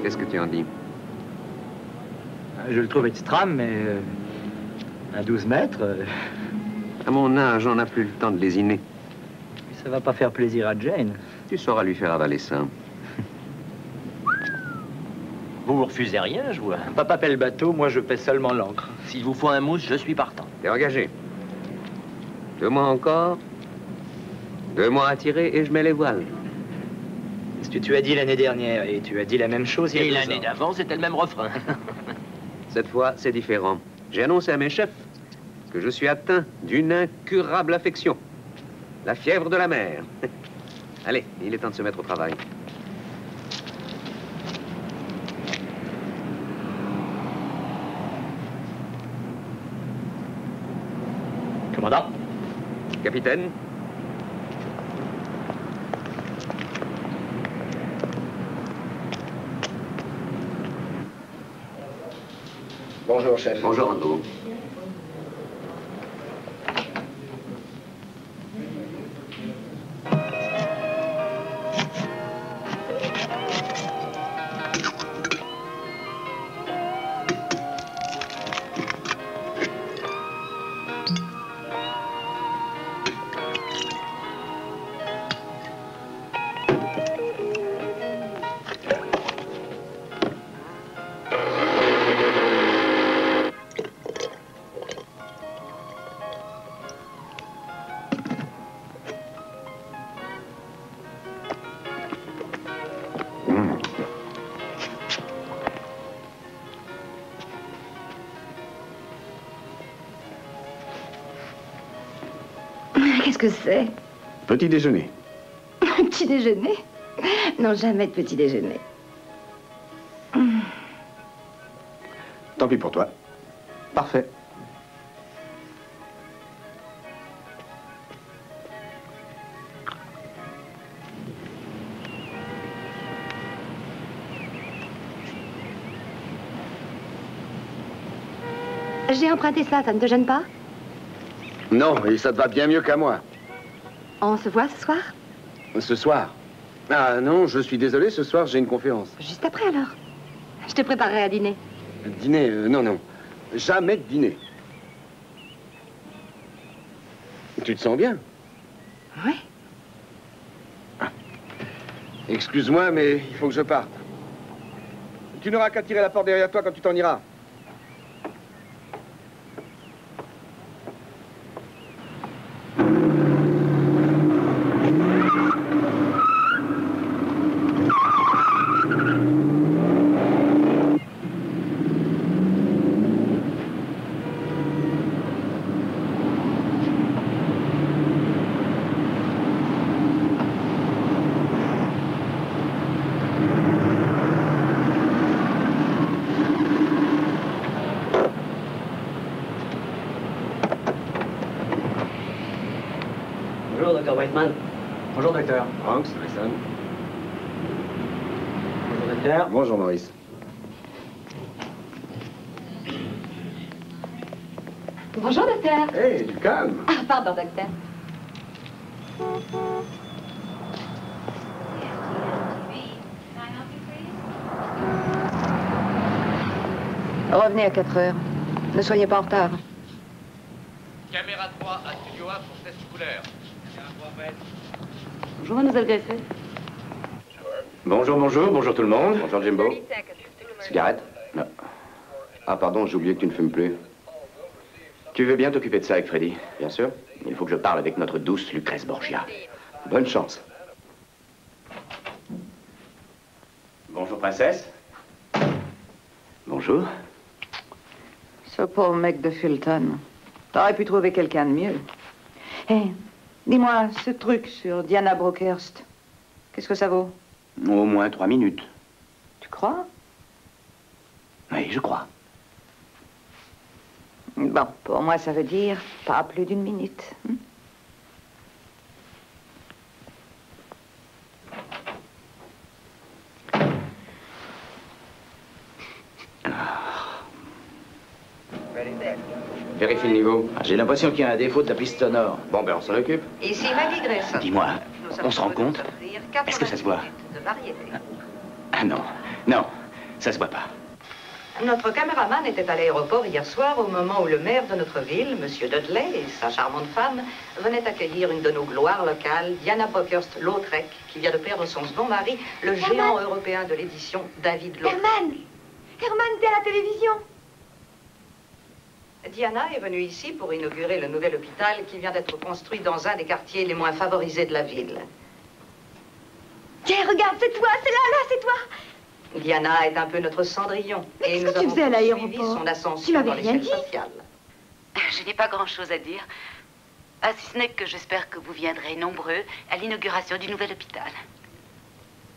Qu'est-ce que tu en dis? Je le trouve extrême, mais à 12 mètres... À mon âge, on n'a plus le temps de lésiner. Ça va pas faire plaisir à Jane. Tu sauras lui faire avaler ça. Vous refusez rien, je vois. Papa paie le bateau, moi je paie seulement l'ancre. S'il vous faut un mousse, je suis partant. T'es engagé. 2 mois encore. 2 mois à tirer et je mets les voiles. C'est ce que tu as dit l'année dernière, et tu as dit la même chose il y a 2 ans. Et l'année d'avant, c'était le même refrain. Cette fois, c'est différent. J'ai annoncé à mes chefs que je suis atteint d'une incurable affection. La fièvre de la mer. Allez, il est temps de se mettre au travail. Commandant. Capitaine. Bonjour, chef. Bonjour, Andrew. Qu'est-ce que c'est? Petit déjeuner. Petit déjeuner? Non, jamais de petit déjeuner. Tant pis pour toi. Parfait. J'ai emprunté ça ne te gêne pas? Non, et ça te va bien mieux qu'à moi. On se voit ce soir? Ce soir? Ah non, je suis désolé, ce soir j'ai une conférence. Juste après alors. Je te préparerai à dîner. Dîner? Non, non. Jamais de dîner. Tu te sens bien? Oui. Ah. Excuse-moi, mais il faut que je parte. Tu n'auras qu'à tirer la porte derrière toi quand tu t'en iras. Bonjour, Dr. Whiteman. Bonjour, docteur. Hanks, Mason. Bonjour, docteur. Bonjour, Maurice. Bonjour, docteur. Hé, du calme. Ah, pardon, docteur. Revenez à 4 heures. Ne soyez pas en retard. Caméra 3 à Studio 1 pour test couleur. Bonjour, mademoiselle Greffet. Bonjour, bonjour, bonjour tout le monde. Bonjour, Jimbo. Cigarette? Non. Ah, pardon, j'ai oublié que tu ne fumes plus. Tu veux bien t'occuper de ça avec Freddy? Bien sûr. Il faut que je parle avec notre douce Lucrèce Borgia. Bonne chance. Bonjour, princesse. Bonjour. Ce pauvre mec de Fulton. T'aurais pu trouver quelqu'un de mieux. Hé, dis-moi, ce truc sur Diana Brockhurst, qu'est-ce que ça vaut? Au moins 3 minutes. Tu crois? Oui, je crois. Bon, pour moi, ça veut dire pas plus d'1 minute. Vérifie le niveau. J'ai l'impression qu'il y a un défaut de la piste sonore. Bon, ben, on s'en occupe. Ici Maggie Grayson. Dis-moi, on se rend compte? Est-ce que ça se voit? Ah non, non. Ça se voit pas. Notre caméraman était à l'aéroport hier soir au moment où le maire de notre ville, M. Dudley, et sa charmante femme, venaient accueillir une de nos gloires locales, Diana Brockhurst-Lautrec, qui vient de perdre son second mari, le géant européen de l'édition, David Lautrec. Herman, t'es à la télévision. Diana est venue ici pour inaugurer le nouvel hôpital qui vient d'être construit dans un des quartiers les moins favorisés de la ville. Tiens, regarde, c'est toi, c'est là, c'est toi. Diana est un peu notre Cendrillon. Mais et qu'est-ce nous que tu avons faisais à suivi l'aéroport? son ascension Tu m'avais dans rien l'échelle dit. sociale. Je n'ai pas grand-chose à dire. Ah, si ce n'est que j'espère que vous viendrez nombreux à l'inauguration du nouvel hôpital.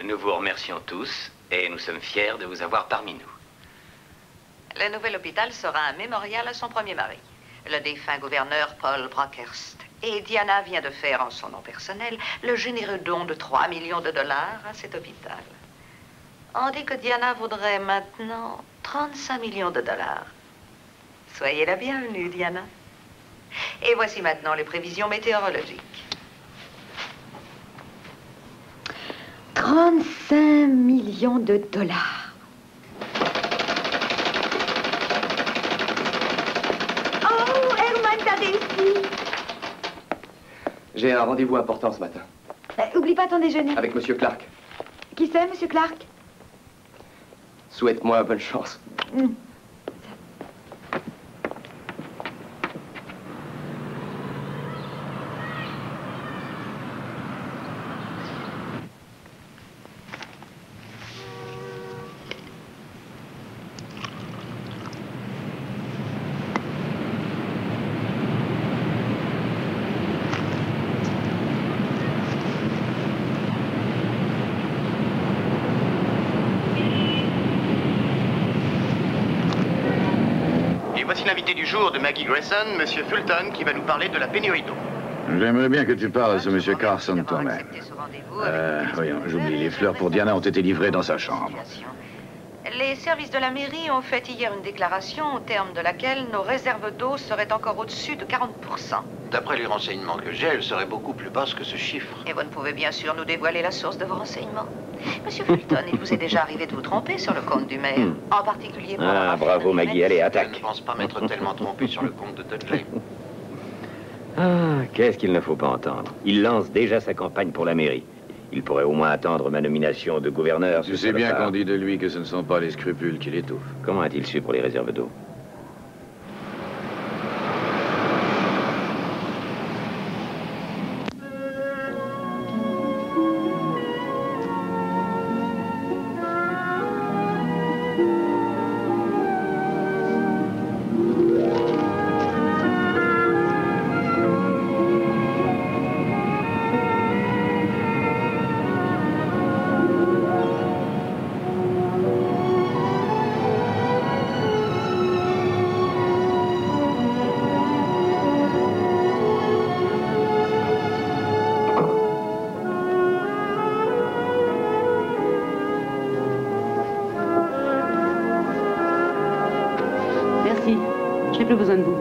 Nous vous remercions tous et nous sommes fiers de vous avoir parmi nous. Le nouvel hôpital sera un mémorial à son premier mari, le défunt gouverneur Paul Brockhurst. Et Diana vient de faire en son nom personnel le généreux don de 3 millions de dollars à cet hôpital. On dit que Diana vaudrait maintenant 35 millions de dollars. Soyez la bienvenue, Diana. Et voici maintenant les prévisions météorologiques. 35 millions de dollars. Oh, Herman, t'as réussi. J'ai un rendez-vous important ce matin. Oublie pas ton déjeuner. Avec Monsieur Clark. Qui c'est, Monsieur Clark? Souhaite-moi bonne chance. Voici l'invité du jour de Maggie Grayson, Monsieur Fulton, qui va nous parler de la pénurie d'eau. J'aimerais bien que tu parles à ce monsieur Carson toi-même. Voyons, j'oublie, les fleurs pour Diana ont été livrées dans sa chambre. Les services de la mairie ont fait hier une déclaration au terme de laquelle nos réserves d'eau seraient encore au-dessus de 40%. D'après les renseignements que j'ai, elle serait beaucoup plus basse que ce chiffre. Et vous ne pouvez bien sûr nous dévoiler la source de vos renseignements. Monsieur Fulton, il vous est déjà arrivé de vous tromper sur le compte du maire, en particulier pour Ah, bravo Maggie, allez, attaque. Je ne pense pas m'être tellement trompé sur le compte de Dudley. Ah, qu'est-ce qu'il ne faut pas entendre. Il lance déjà sa campagne pour la mairie. Il pourrait au moins attendre ma nomination de gouverneur. Tu sais bien qu'on dit de lui que ce ne sont pas les scrupules qui l'étouffent. Comment a-t-il su pour les réserves d'eau? Je n'ai plus besoin de vous.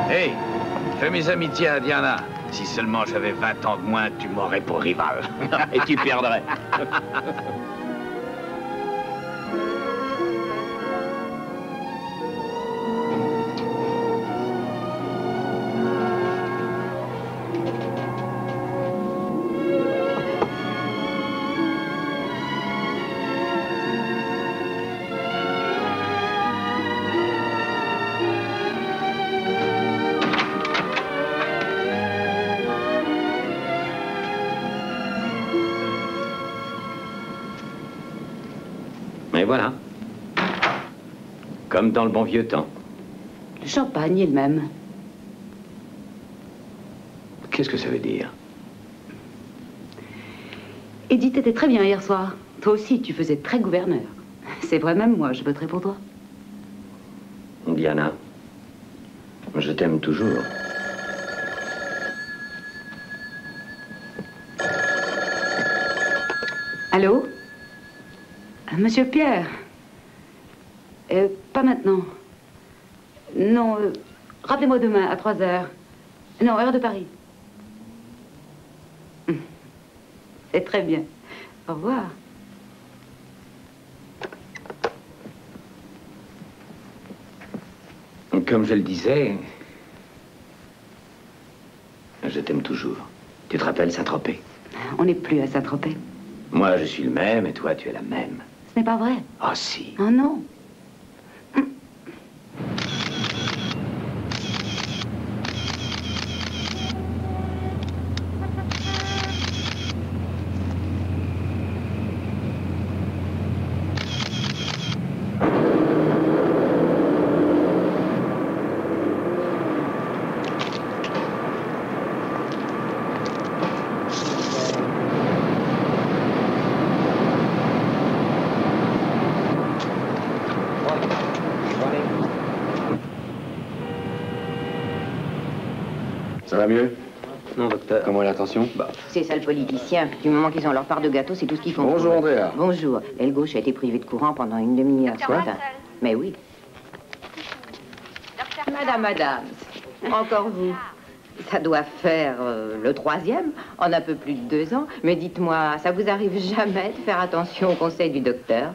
Hey, fais mes amitiés à Diana. Si seulement j'avais 20 ans de moins, tu m'aurais pour rival. Et tu perdrais. Et voilà. Comme dans le bon vieux temps. Le champagne est le même. Qu'est-ce que ça veut dire? Edith était très bien hier soir. Toi aussi, tu faisais très gouverneur. C'est vrai, même moi, je voterai pour toi. Diana, je t'aime toujours. Allô? Monsieur Pierre? Pas maintenant. Non, rappelez-moi demain à 3 heures. Non, heure de Paris. C'est très bien. Au revoir. Comme je le disais, je t'aime toujours. Tu te rappelles Saint-Tropez? On n'est plus à Saint-Tropez. Moi, je suis le même et toi, tu es la même. Ce n'est pas vrai. Ah, si. Oh non. Ça va mieux? Non, docteur. Comment est l'attention? Ces sales politiciens, du moment qu'ils ont leur part de gâteau, c'est tout ce qu'ils font. Bonjour, Andrea. Bonjour. L'aile gauche a été privée de courant pendant une demi-heure. Docteur Russell. Mais oui. Madame, encore vous. Ça doit faire le 3e, en un peu plus de 2 ans. Mais dites-moi, ça vous arrive jamais de faire attention au conseil du docteur?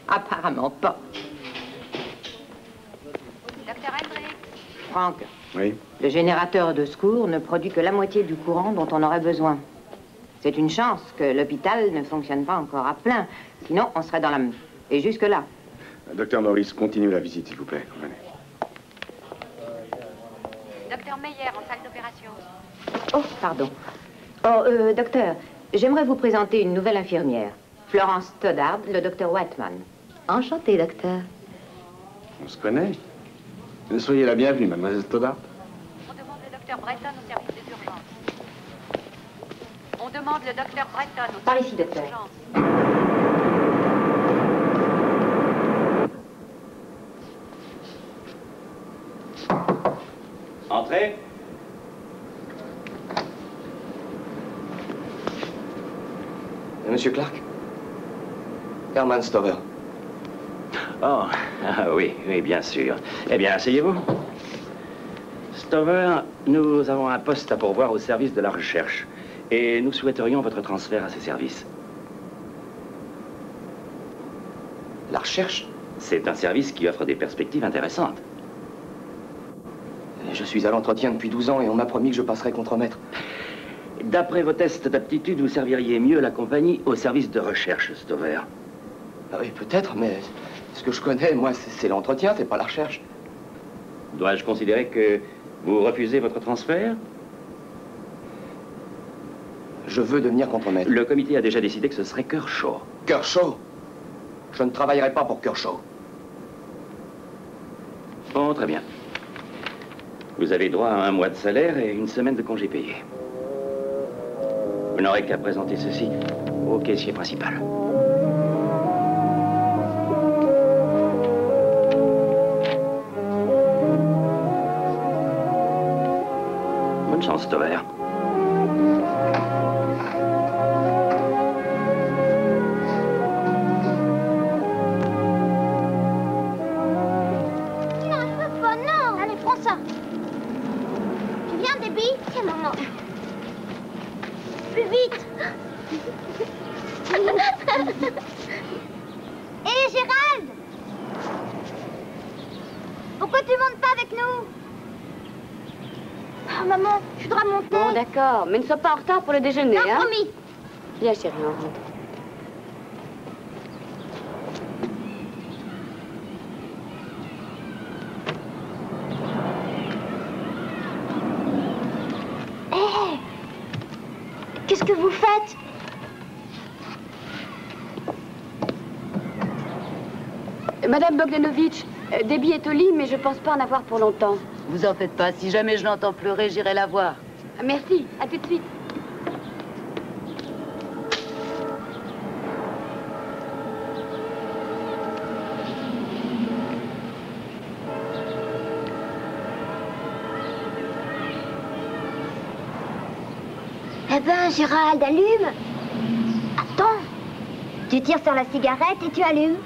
Apparemment pas. Docteur Hendricks. Franck, Oui. le générateur de secours ne produit que la moitié du courant dont on aurait besoin. C'est une chance que l'hôpital ne fonctionne pas encore à plein. Sinon, on serait dans la... Et jusque-là. Docteur Maurice, continue la visite, s'il vous plaît. Venez. Docteur Meyer en salle d'opération. Oh, pardon. Oh, docteur, j'aimerais vous présenter une nouvelle infirmière. Florence Stoddard, le docteur Whiteman. Enchanté, docteur. On se connaît? Soyez la bienvenue, mademoiselle Stoddard. On demande le docteur Breton au service des urgences. On demande le docteur Breton au Par service ici, des docteur. urgences. Entrez. Monsieur Clark? Herman Stover. Oh, oui, bien sûr. Eh bien, asseyez-vous. Stover, nous avons un poste à pourvoir au service de la recherche. Et nous souhaiterions votre transfert à ces services. La recherche? C'est un service qui offre des perspectives intéressantes. Je suis à l'entretien depuis 12 ans et on m'a promis que je passerais contremaître. D'après vos tests d'aptitude, vous serviriez mieux la compagnie au service de recherche, Stover. Ah oui, peut-être, mais ce que je connais, moi, c'est l'entretien, c'est pas la recherche. Dois-je considérer que vous refusez votre transfert? Je veux devenir contremaître. Le comité a déjà décidé que ce serait Kershaw. Kershaw? Je ne travaillerai pas pour Kershaw. Bon, très bien. Vous avez droit à 1 mois de salaire et 1 semaine de congé payé. Vous n'aurez qu'à présenter ceci au caissier principal. Bonne chance, Stover. Hé, Gérald! Pourquoi tu montes pas avec nous? Oh, maman, je dois monter. Bon, d'accord, mais ne sois pas en retard pour le déjeuner, non, hein? promis. Viens, chérie, on rentre. Hé! Qu'est-ce que vous faites? Madame Bogdanovitch, Debbie est au lit, mais je pense pas en avoir pour longtemps. Vous en faites pas. Si jamais je l'entends pleurer, j'irai la voir. Merci, à tout de suite. Eh ben, Gérald, allume. Attends. Tu tires sur la cigarette et tu allumes.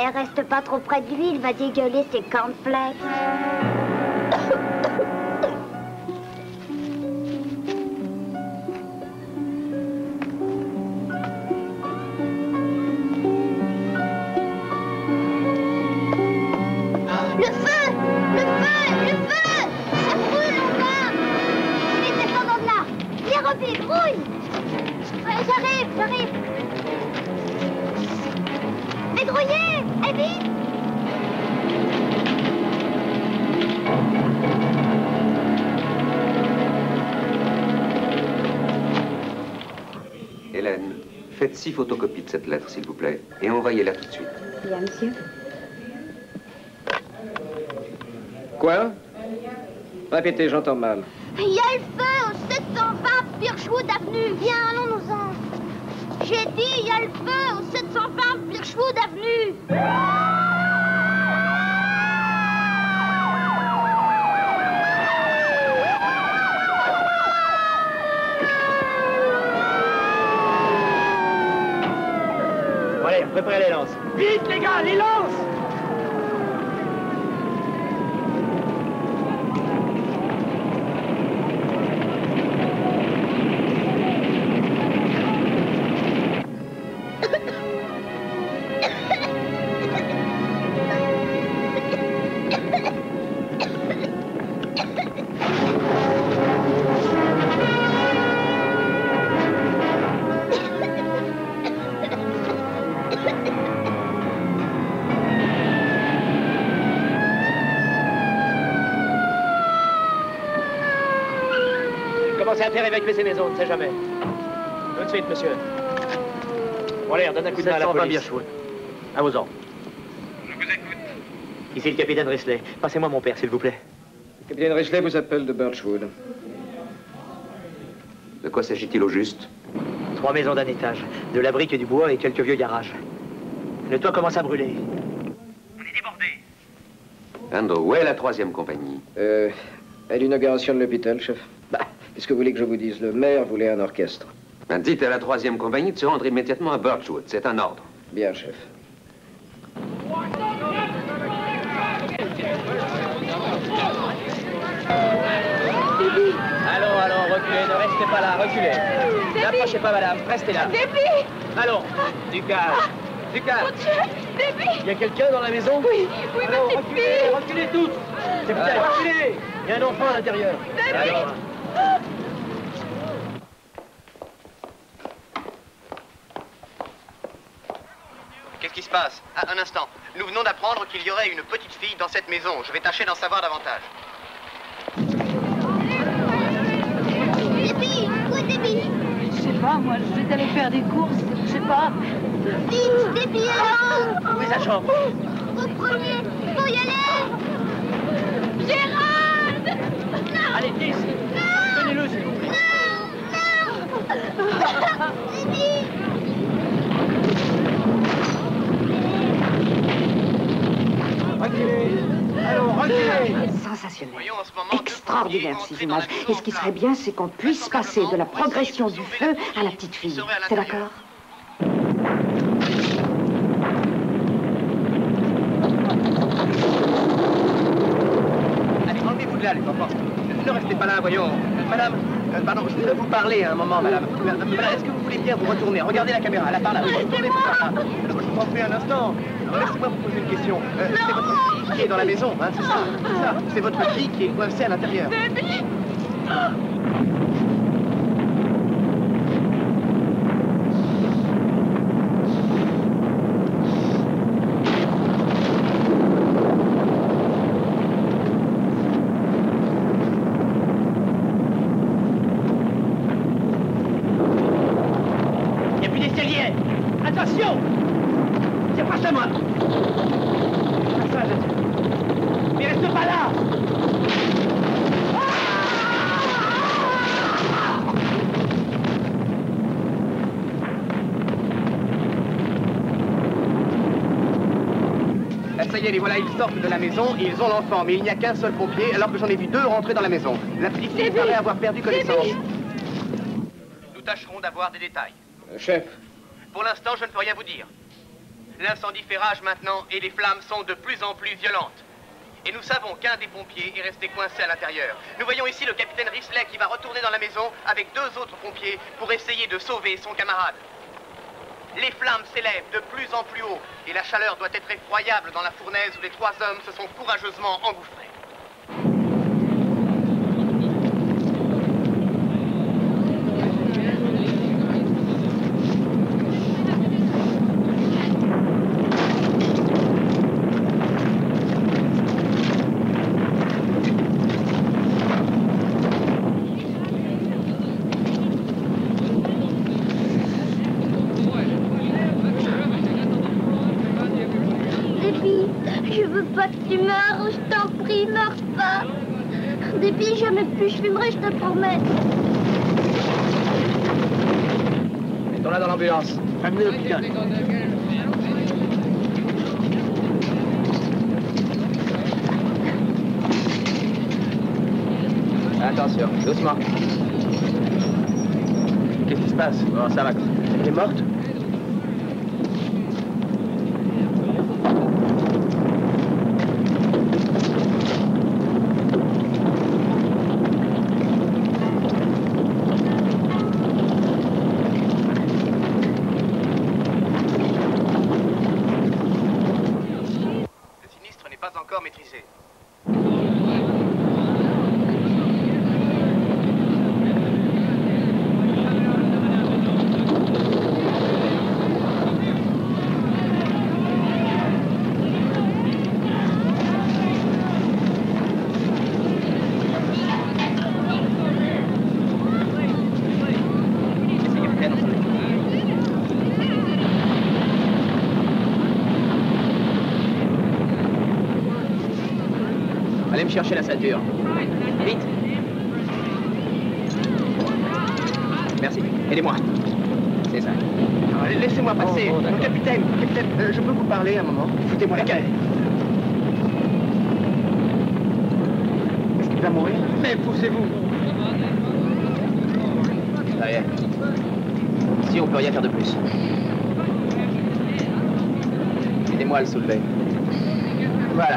Elle reste pas trop près de lui, il va dégueuler ses cornflakes. J'arrive. Dédrouillez, et vite. Hélène, faites 6 photocopies de cette lettre, s'il vous plaît, et envoyez-la tout de suite. Bien, monsieur. Quoi? Répétez, j'entends mal. Il y a le feu au 720 Birchwood Avenue. Viens, allons-nous-en. J'ai dit, il y a le feu au 720 Birchwood Avenue. Bon, allez, préparez les lances. Vite, les gars, les lances! Commencez à faire évacuer ces maisons, on ne sait jamais. Tout de suite, monsieur. Bon, allez, on donne un coup de main à la police. Birchwood. À vos ordres. Je vous écoute. Ici le capitaine Risley. Passez-moi mon père, s'il vous plaît. Le capitaine Risley vous appelle de Birchwood. De quoi s'agit-il au juste? 3 maisons d'un étage, de la brique et du bois et quelques vieux garages. Le toit commence à brûler. On est débordé. Andrew, où est la 3e compagnie? À l'inauguration de l'hôpital, chef. Bah, qu'est-ce que vous voulez que je vous dise? Le maire voulait un orchestre. Ben, dites à la 3e compagnie de se rendre immédiatement à Birchwood. C'est un ordre. Bien, chef. Allons, reculez, ne restez pas là, reculez. N'approchez pas, madame, restez là. Déby! Allons, du calme. Du calme. Mon Dieu! Déby! Il y a quelqu'un dans la maison? Oui, allons, ma petite fille! reculez toutes. C'est vous, reculez. Il y a un enfant à l'intérieur. Déby! Qu'est-ce qui se passe? Ah, un instant. Nous venons d'apprendre qu'il y aurait une petite fille dans cette maison. Je vais tâcher d'en savoir davantage. Déby, où est Déby? Je sais pas, moi, je vais aller faire des courses, je sais pas. Vite, Déby, alors! Où est sa chambre? Reprenez, faut y aller! Gérald! Non! Allez, Chris! Tenez-le, s'il vous plaît. Non! Déby! Reculez! Allons, reculez! Sensationnel. Voyons en ce moment Extraordinaire ces images. Et ce qui serait bien, c'est qu'on puisse passer de la progression du feu à la petite fille. C'est d'accord? Allez, enlevez-vous de là, les enfants. Ne restez pas là, voyons. Madame, pardon, je voudrais vous parler un moment, madame. Madame, est-ce que vous voulez bien vous retourner? Regardez la caméra, là, par là. Retournez-vous par là. Je vous en prie un instant. Laissez-moi vous poser une question. C'est votre fille qui est dans la maison, hein, c'est ça? C'est ça. C'est votre fille qui est coincée à l'intérieur. Déby! Il n'y a plus d'escalier! Attention! C'est pas ça, moi! Passage. Mais reste pas là! Ça y est, les voilà, ils sortent de la maison et ils ont l'enfant. Mais il n'y a qu'un seul pompier, alors que j'en ai vu 2 rentrer dans la maison. La petite fille paraît avoir perdu connaissance. Nous tâcherons d'avoir des détails. Chef. Pour l'instant, je ne peux rien vous dire. L'incendie fait rage maintenant et les flammes sont de plus en plus violentes. Et nous savons qu'un des pompiers est resté coincé à l'intérieur. Nous voyons ici le capitaine Risley qui va retourner dans la maison avec 2 autres pompiers pour essayer de sauver son camarade. Les flammes s'élèvent de plus en plus haut et la chaleur doit être effroyable dans la fournaise où les 3 hommes se sont courageusement engouffrés. Déby, jamais plus je fumerai, je te promets. Mettons-la dans l'ambulance. Amenez l'hôpital. Attention, doucement. Qu'est-ce qui se passe? Oh, ça va. Elle est morte? Maîtrisé. Allez me chercher la ceinture. Vite. Merci. Aidez-moi. C'est ça. Laissez-moi passer. Capitaine, je peux vous parler un moment? Foutez-moi la gueule. Est-ce qu'il va mourir? Mais poussez-vous. Ça y est. Si on peut rien faire de plus. Aidez-moi à le soulever. Voilà.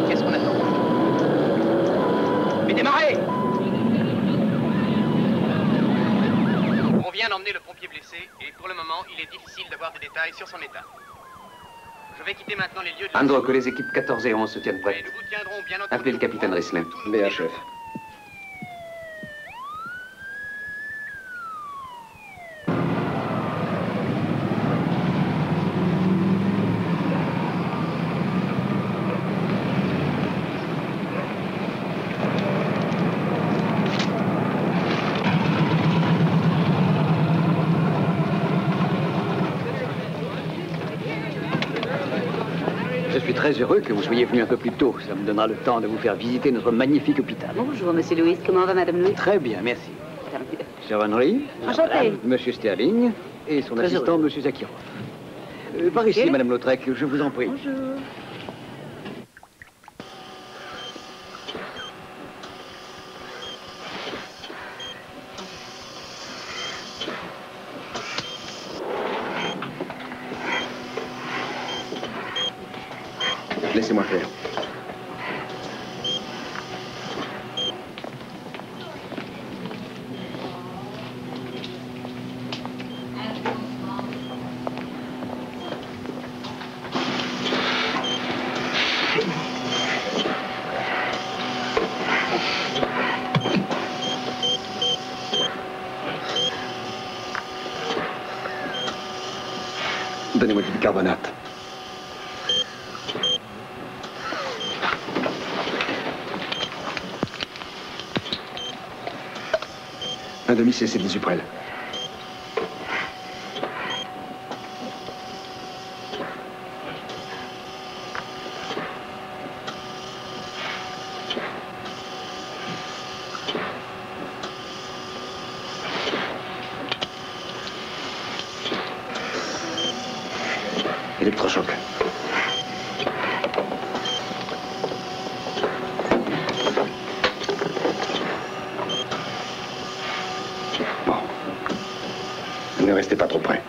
Qu'est-ce qu'on attend? Mais démarrez! On vient d'emmener le pompier blessé et pour le moment, il est difficile d'avoir des détails sur son état. Je vais quitter maintenant les lieux de... Andro, que les équipes 14 et 11 se tiennent prêtes. Nous vous tiendrons bien entendu. Appelez le capitaine Risley. Bien, chef. Je suis très heureux que vous soyez venu un peu plus tôt. Ça me donnera le temps de vous faire visiter notre magnifique hôpital. Bonjour, Monsieur Louis. Comment va Madame Louis? Très bien, merci. Sir Henry. Enchanté. Monsieur Sterling et son assistant, Monsieur Zakirov. Par ici, Madame Lautrec, je vous en prie. Bonjour. Laissez-moi faire. Donnez-moi du bicarbonate. Un demi-cc d'Isuprel. Électrochoc. Bon. Ne restez pas trop près.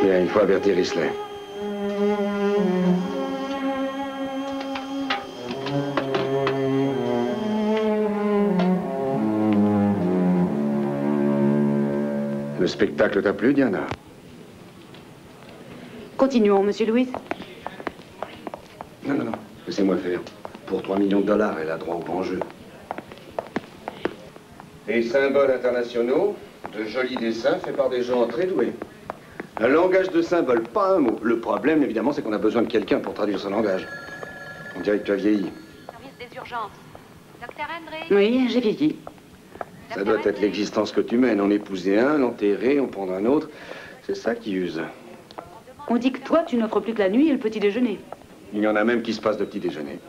Bien, il faut avertir Risley. Le spectacle t'a plu, Diana? Continuons, Monsieur Louis. Non, non, non. Laissez-moi faire. Pour 3 millions de dollars, elle a droit au grand jeu. Des symboles internationaux, de jolis dessins faits par des gens très doués. Un langage de symboles, pas un mot. Le problème, évidemment, c'est qu'on a besoin de quelqu'un pour traduire ce langage. On dirait que tu as vieilli. Service des urgences. Docteur André. Oui, j'ai vieilli. Ça doit être l'existence que tu mènes. En épouser un, l'enterrer, en prendre un autre. C'est ça qui use. On dit que toi, tu n'offres plus que la nuit et le petit déjeuner. Il y en a même qui se passent de petit déjeuner.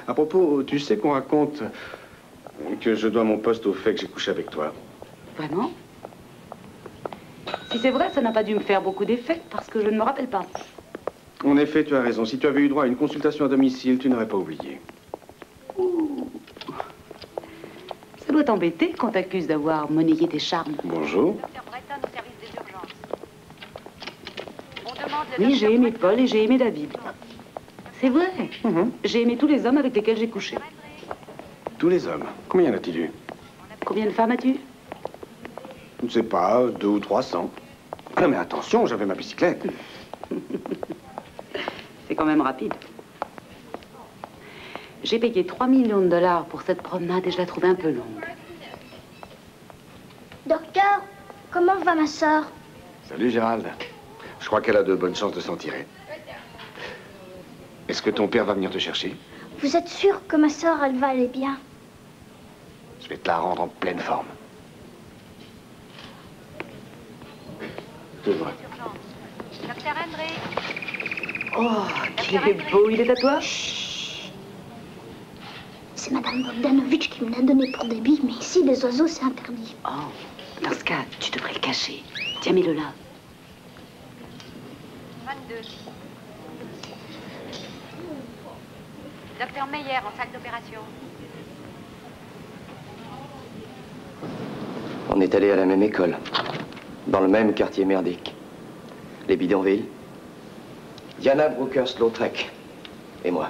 À propos, tu sais qu'on raconte que je dois mon poste au fait que j'ai couché avec toi. Vraiment? Si c'est vrai, ça n'a pas dû me faire beaucoup d'effet, parce que je ne me rappelle pas. En effet, tu as raison. Si tu avais eu droit à une consultation à domicile, tu n'aurais pas oublié. Ouh. Ça doit t'embêter qu'on t'accuse d'avoir monnayé tes charmes. Bonjour. Oui, j'ai aimé Paul et j'ai aimé David. C'est vrai. J'ai aimé tous les hommes avec lesquels j'ai couché. Tous les hommes? Combien y en a-t-il eu? Combien de femmes as-tu? Je ne sais pas, 200 ou 300. Non mais attention, j'avais ma bicyclette. C'est quand même rapide. J'ai payé 3 millions de dollars pour cette promenade et je la trouve un peu longue. Docteur, comment va ma sœur? Salut Gérald. Je crois qu'elle a de bonnes chances de s'en tirer. Est-ce que ton père va venir te chercher? Vous êtes sûr que ma sœur, elle va aller bien? Je vais te la rendre en pleine forme. C'est vrai. Docteur André. Oh, qu'il est beau. Il est à toi? C'est Madame Bogdanovitch qui me l'a donné pour des billes, mais ici, les oiseaux, c'est interdit. Oh, dans ce cas, tu devrais le cacher. Tiens, mets-le là. 22. Docteur Meyer en salle d'opération. On est allé à la même école, dans le même quartier merdique. Les bidonvilles. Diana Brookhurst-Lautrec et moi.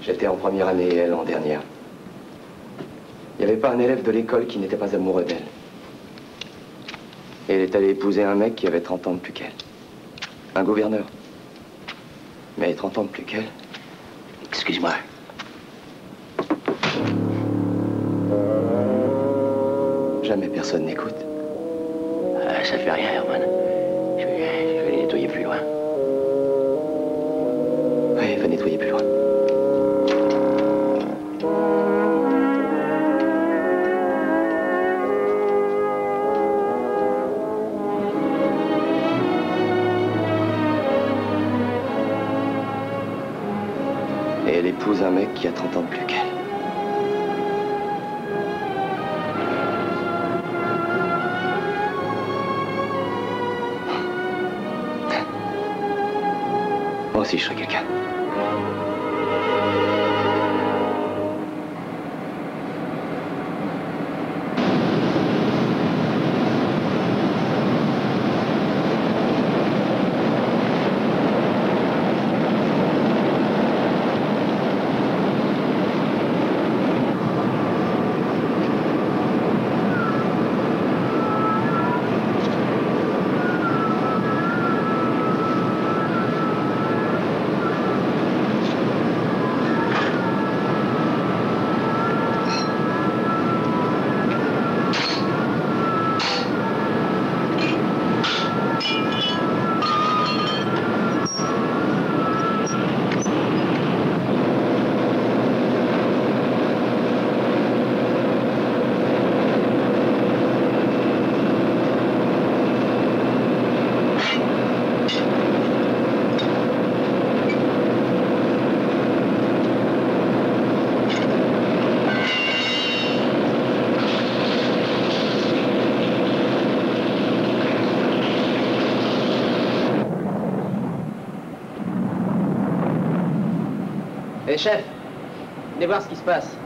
J'étais en première année et elle en dernière. Il n'y avait pas un élève de l'école qui n'était pas amoureux d'elle. Et elle est allée épouser un mec qui avait 30 ans de plus qu'elle. Un gouverneur. Mais 30 ans de plus qu'elle. Excuse-moi. Jamais personne n'écoute. Ça fait rien, Herman. Je vais les nettoyer plus loin. Oui, va nettoyer plus loin. Et elle épouse un mec qui a 30 ans de plus qu'elle. Moi aussi, je serais quelqu'un. Hé, chef, venez voir ce qui se passe.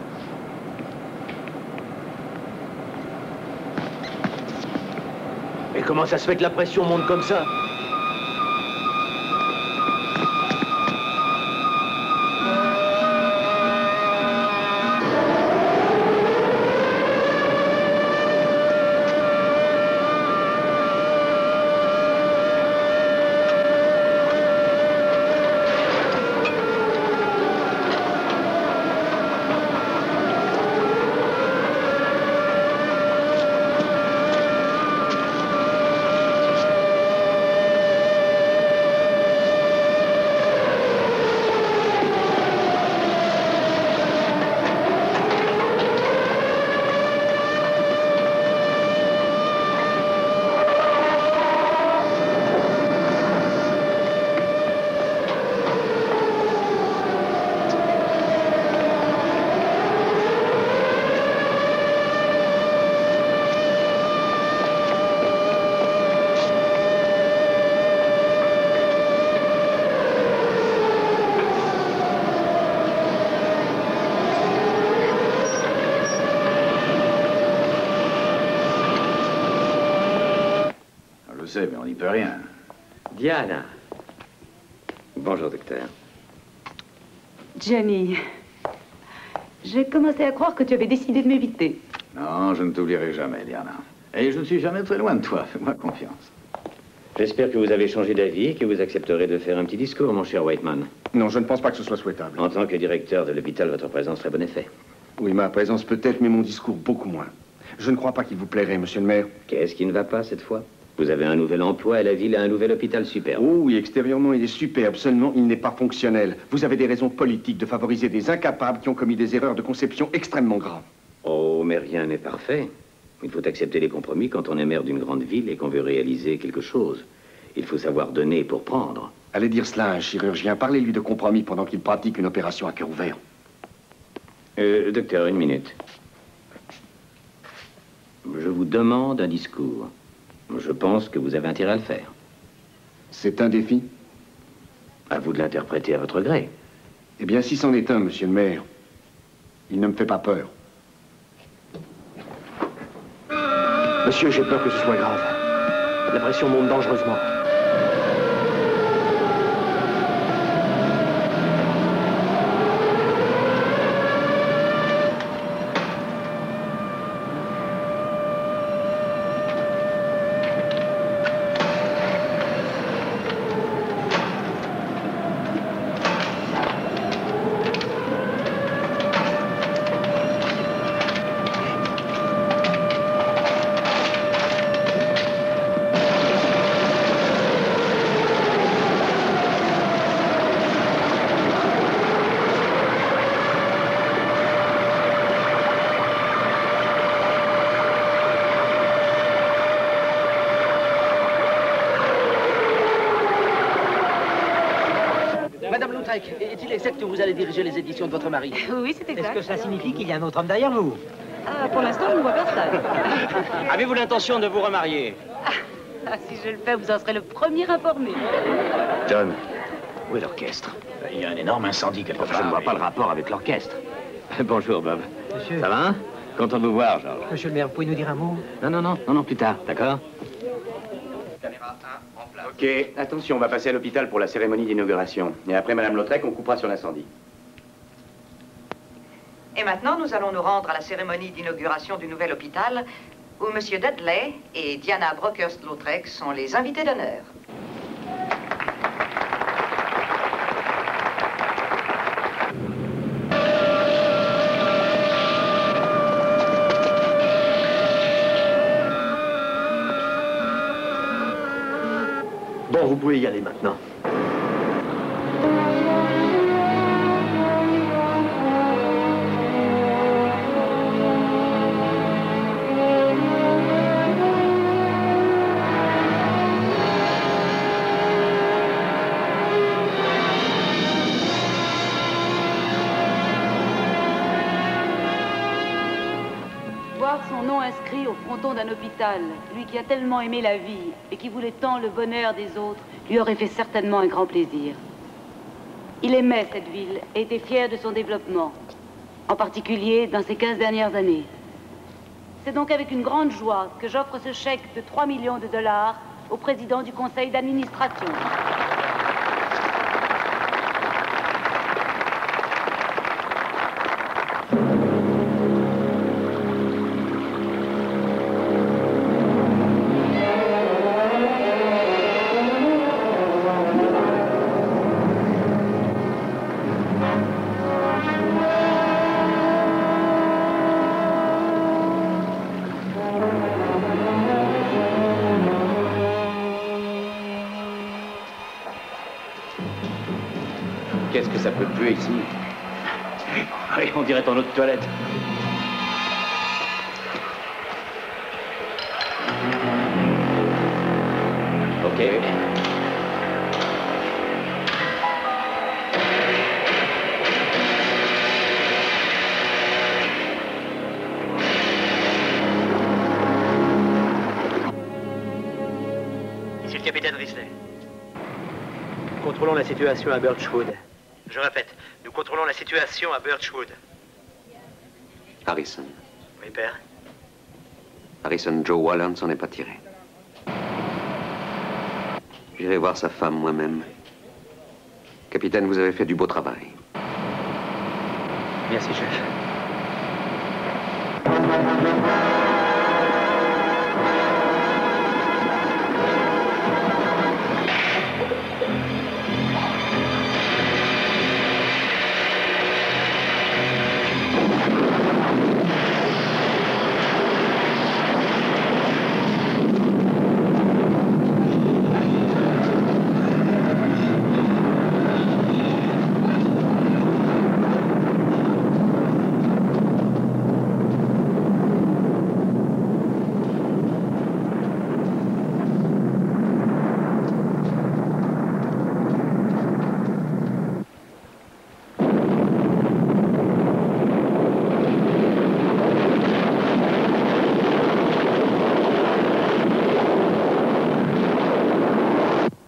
Mais comment ça se fait que la pression monte comme ça? Mais on n'y peut rien. Diana. Bonjour, docteur. Johnny, j'ai commencé à croire que tu avais décidé de m'éviter. Non, je ne t'oublierai jamais, Diana. Et je ne suis jamais très loin de toi, fais-moi confiance. J'espère que vous avez changé d'avis et que vous accepterez de faire un petit discours, mon cher Whiteman. Non, je ne pense pas que ce soit souhaitable. En tant que directeur de l'hôpital, votre présence ferait bon effet. Oui, ma présence peut-être, mais mon discours beaucoup moins. Je ne crois pas qu'il vous plairait, monsieur le maire. Qu'est-ce qui ne va pas cette fois? Vous avez un nouvel emploi et la ville a un nouvel hôpital superbe. Oh oui, extérieurement, il est superbe. Seulement, il n'est pas fonctionnel. Vous avez des raisons politiques de favoriser des incapables qui ont commis des erreurs de conception extrêmement graves. Oh, mais rien n'est parfait. Il faut accepter les compromis quand on est maire d'une grande ville et qu'on veut réaliser quelque chose. Il faut savoir donner pour prendre. Allez dire cela à un chirurgien. Parlez-lui de compromis pendant qu'il pratique une opération à cœur ouvert. Docteur, une minute. Je vous demande un discours. Je pense que vous avez intérêt à le faire. C'est un défi? À vous de l'interpréter à votre gré. Eh bien, si c'en est un, monsieur le maire, il ne me fait pas peur. Monsieur, j'ai peur que ce soit grave. La pression monte dangereusement. Est-il exact que vous allez diriger les éditions de votre mari? Oui, c'est exact. Est-ce que ça signifie qu'il y a un autre homme derrière vous? Pour l'instant, je ne vois personne. Avez-vous l'intention de vous remarier? Si je le fais, vous en serez le premier informé. John. Où est l'orchestre? Il y a un énorme incendie quelque part. Je ne vois pas le rapport avec l'orchestre. Bonjour, Bob. Monsieur. Ça va? Content de vous voir, Georges. Monsieur le maire, vous pouvez nous dire un mot? Non, plus tard, d'accord? Caméra 1 en place. Ok, attention, on va passer à l'hôpital pour la cérémonie d'inauguration. Et après, Madame Lautrec, on coupera sur l'incendie. Et maintenant, nous allons nous rendre à la cérémonie d'inauguration du nouvel hôpital, où M. Dudley et Diana Brockhurst-Lautrec sont les invités d'honneur. Bon, vous pouvez y aller maintenant. Voir son nom inscrit au fronton d'un hôpital, lui qui a tellement aimé la vie et qui voulait tant le bonheur des autres, lui aurait fait certainement un grand plaisir. Il aimait cette ville et était fier de son développement, en particulier dans ces 15 dernières années. C'est donc avec une grande joie que j'offre ce chèque de 3 millions de dollars au président du conseil d'administration. Qu'est-ce que ça peut puer ici? Oui, on dirait ton eau de toilette. Ok. Ici le capitaine Risley. Contrôlons la situation à Birchwood. Je répète, nous contrôlons la situation à Birchwood. Harrison. Oui, père. Harrison, Joe Waller ne s'en est pas tiré. J'irai voir sa femme moi-même. Capitaine, vous avez fait du beau travail. Merci, chef.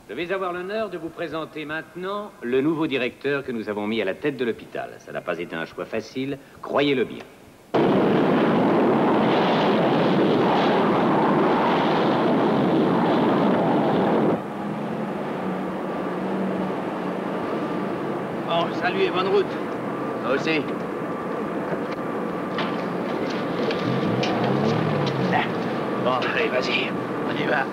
Je vais avoir l'honneur de vous présenter maintenant le nouveau directeur que nous avons mis à la tête de l'hôpital. Ça n'a pas été un choix facile, croyez-le bien. Bon, salut et bonne route. Toi aussi. Bon, allez, vas-y, on y va.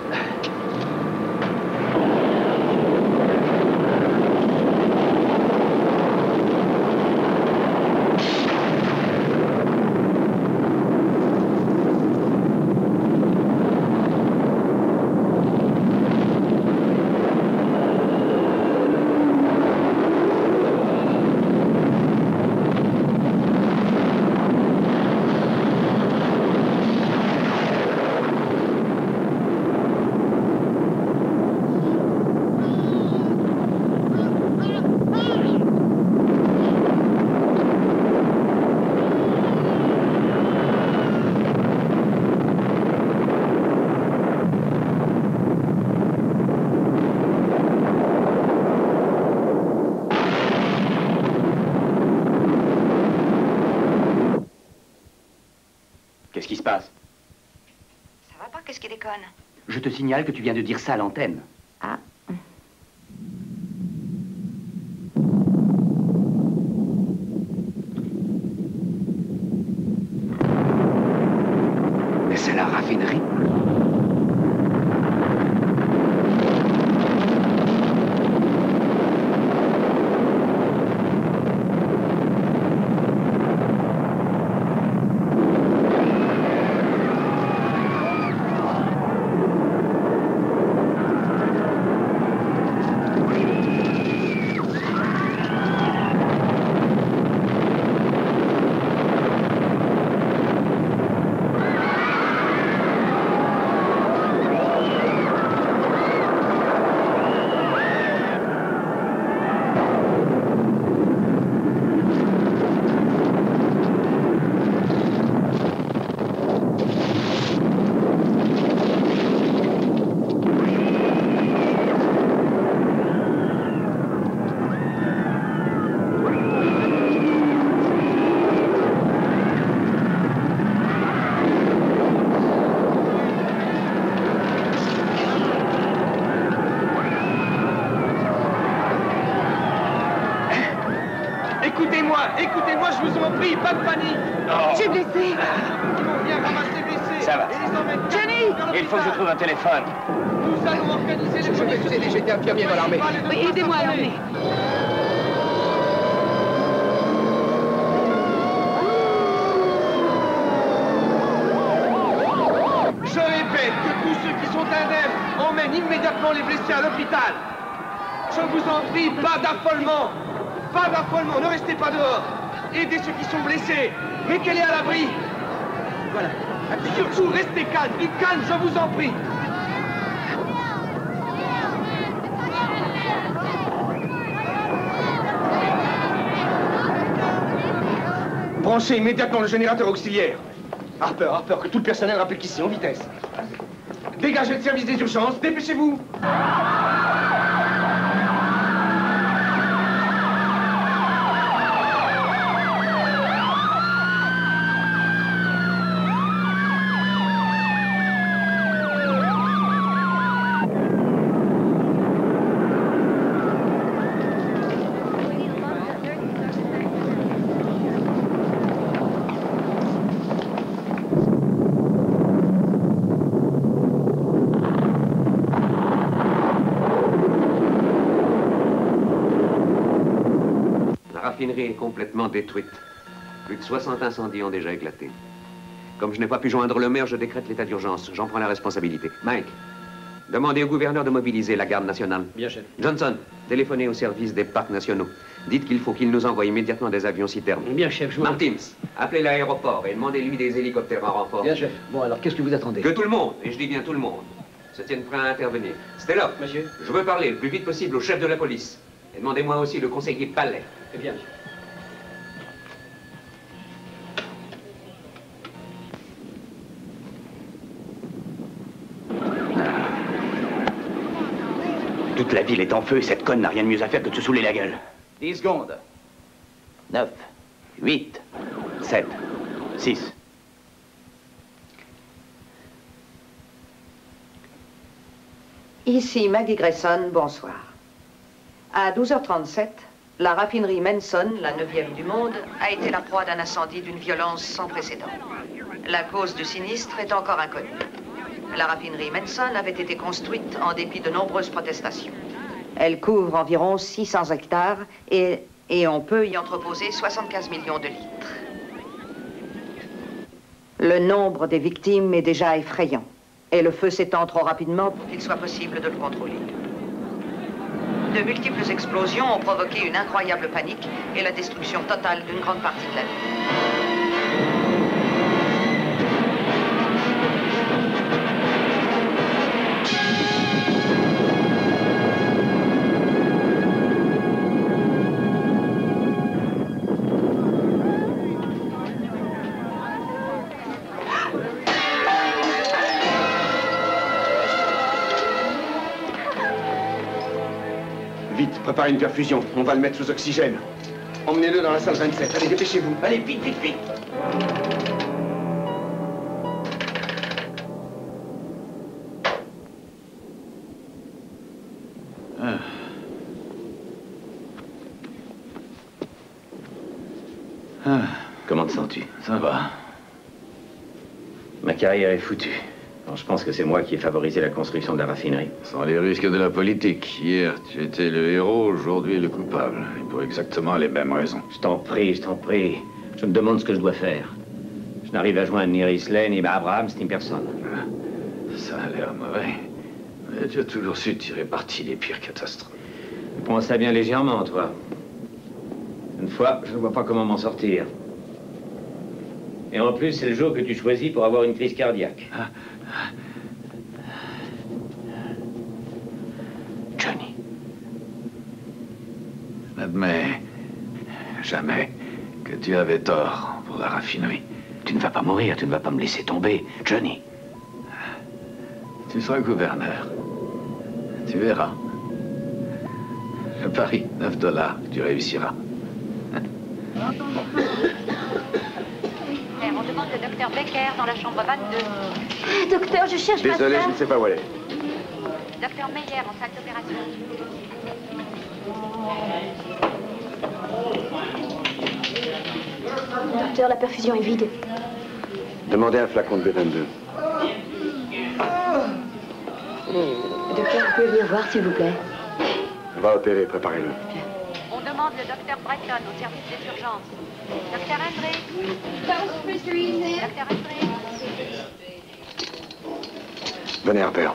Qu'est-ce qui se passe? Ça va pas, qu'est-ce qui déconne? Je te signale que tu viens de dire ça à l'antenne. Ah. Mais c'est la raffinerie. Écoutez-moi, écoutez-moi, je vous en prie, pas de panique. Je suis blessée. Viens ramasser les blessés. Ça va. Jenny! Il faut que je trouve un téléphone. Nous allons organiser les premiers. J'étais infirmier dans l'armée. Oui, aidez-moi à l'emmener. Je répète que tous ceux qui sont indemnes emmènent immédiatement les blessés à l'hôpital. Je vous en prie, pas d'affolement. Pas d'affolement, ne restez pas dehors. Aidez ceux qui sont blessés. Mettez-les à l'abri. Voilà. Surtout, restez calme. Du calme, je vous en prie. Branchez immédiatement le générateur auxiliaire. Harper, que tout le personnel rapplique ici, en vitesse. Dégagez le service des urgences, dépêchez-vous. La raffinerie est complètement détruite. Plus de 60 incendies ont déjà éclaté. Comme je n'ai pas pu joindre le maire, je décrète l'état d'urgence. J'en prends la responsabilité. Mike, demandez au gouverneur de mobiliser la garde nationale. Bien, chef. Johnson, téléphonez au service des parcs nationaux. Dites qu'il faut qu'il nous envoie immédiatement des avions citernes. Bien, chef, je vous... Martins, appelez l'aéroport et demandez-lui des hélicoptères en renfort. Bien, chef. Bon, alors, qu'est-ce que vous attendez? Que tout le monde, et je dis bien tout le monde, se tienne prêt à intervenir. Stella, monsieur, je veux parler le plus vite possible au chef de la police. Et demandez-moi aussi le conseiller Palais. Eh bien, monsieur. Toute la ville est en feu et cette conne n'a rien de mieux à faire que de se saouler la gueule. 10 secondes. 9, 8, 7, 6. Ici Maggie Grayson, bonsoir. À 12h37, la raffinerie Manson, la 9e du monde, a été la proie d'un incendie d'une violence sans précédent. La cause du sinistre est encore inconnue. La raffinerie Manson avait été construite en dépit de nombreuses protestations. Elle couvre environ 600 hectares et on peut y entreposer 75 millions de litres. Le nombre des victimes est déjà effrayant et le feu s'étend trop rapidement pour qu'il soit possible de le contrôler. De multiples explosions ont provoqué une incroyable panique et la destruction totale d'une grande partie de la ville. Vite, préparez une perfusion. On va le mettre sous oxygène. Emmenez-le dans la salle 27. Allez, dépêchez-vous. Allez, vite, vite, vite. Comment te sens-tu? Ça va. Ma carrière est foutue. Alors, je pense que c'est moi qui ai favorisé la construction de la raffinerie. Sans les risques de la politique. Hier, tu étais le héros, aujourd'hui le coupable. Et pour exactement les mêmes raisons. Je t'en prie, je t'en prie. Je me demande ce que je dois faire. Je n'arrive à joindre ni Risley, ni Abrahams, ni personne. Ça a l'air mauvais. Mais tu as toujours su tirer parti des pires catastrophes. Tu prends ça bien légèrement, toi. Une fois, je ne vois pas comment m'en sortir. Et en plus, c'est le jour que tu choisis pour avoir une crise cardiaque. Johnny. Je n'admets jamais que tu avais tort pour la raffinerie. Tu ne vas pas mourir, tu ne vas pas me laisser tomber, Johnny. Tu seras gouverneur. Tu verras. Je parie $9, tu réussiras. On demande le docteur Becker dans la chambre 22. Docteur, je cherche ma Désolé, sœur. je ne sais pas où elle est. Docteur Meyer en salle d'opération. Docteur, la perfusion est vide. Demandez un flacon de B22. Docteur, vous pouvez venir voir, s'il vous plaît. On va opérer, préparez-le. On demande le docteur Breton au service des urgences. Docteur André. Docteur André. Venez, Harper.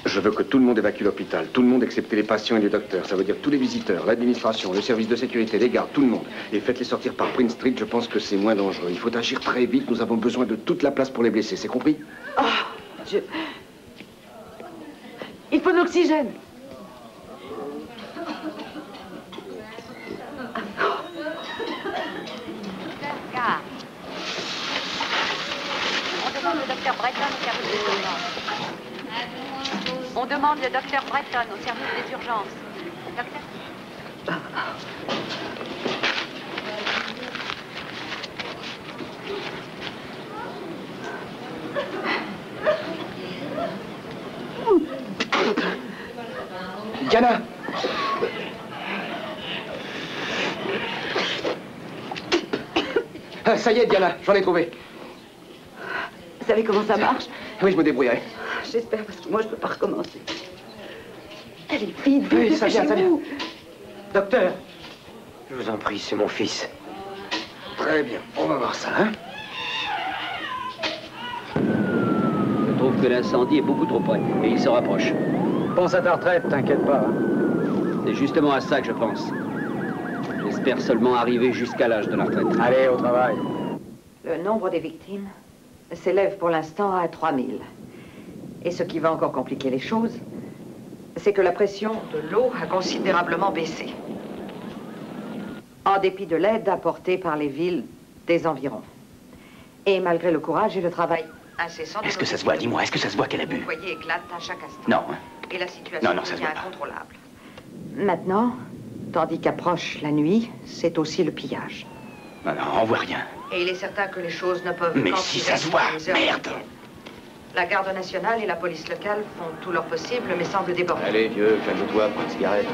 Je veux que tout le monde évacue l'hôpital. Tout le monde excepté les patients et les docteurs. Ça veut dire tous les visiteurs, l'administration, le service de sécurité, les gardes, tout le monde. Et faites-les sortir par Prince Street, je pense que c'est moins dangereux. Il faut agir très vite. Nous avons besoin de toute la place pour les blessés. C'est compris? Oh, il faut de l'oxygène. Car. On demande le docteur Breton au service des urgences. On demande le docteur Breton au service des urgences. Docteur. Diana! Ah, ça y est, Diana, j'en ai trouvé. Vous savez comment ça marche? Oui, je me débrouillerai. J'espère, parce que moi, je peux pas recommencer. Elle est vide, Oui, ça vient, ça vient. Docteur, je vous en prie, c'est mon fils. Très bien, on va voir ça, hein? Je trouve que l'incendie est beaucoup trop près, et il se rapproche. Pense à ta retraite, t'inquiète pas. C'est justement à ça que je pense. J'espère seulement arriver jusqu'à l'âge de la retraite. Allez, au travail. Le nombre des victimes s'élève pour l'instant à 3000. Et ce qui va encore compliquer les choses, c'est que la pression de l'eau a considérablement baissé. En dépit de l'aide apportée par les villes des environs. Et malgré le courage et le travail incessant... Est-ce que ça se voit? Dis-moi, est-ce que ça se voit qu'elle a bu? Le foyer éclate à chaque instant. Non, hein? Et la situation Non, ça se devient voit pas. incontrôlable. Maintenant, tandis qu'approche la nuit, c'est aussi le pillage. Non, on voit rien. Et il est certain que les choses ne peuvent Mais qu'empirer si ça se voit, dans les heures merde! qui viennent. La garde nationale et la police locale font tout leur possible, mais semblent débordés. Allez, vieux, calme-toi, prends une cigarette.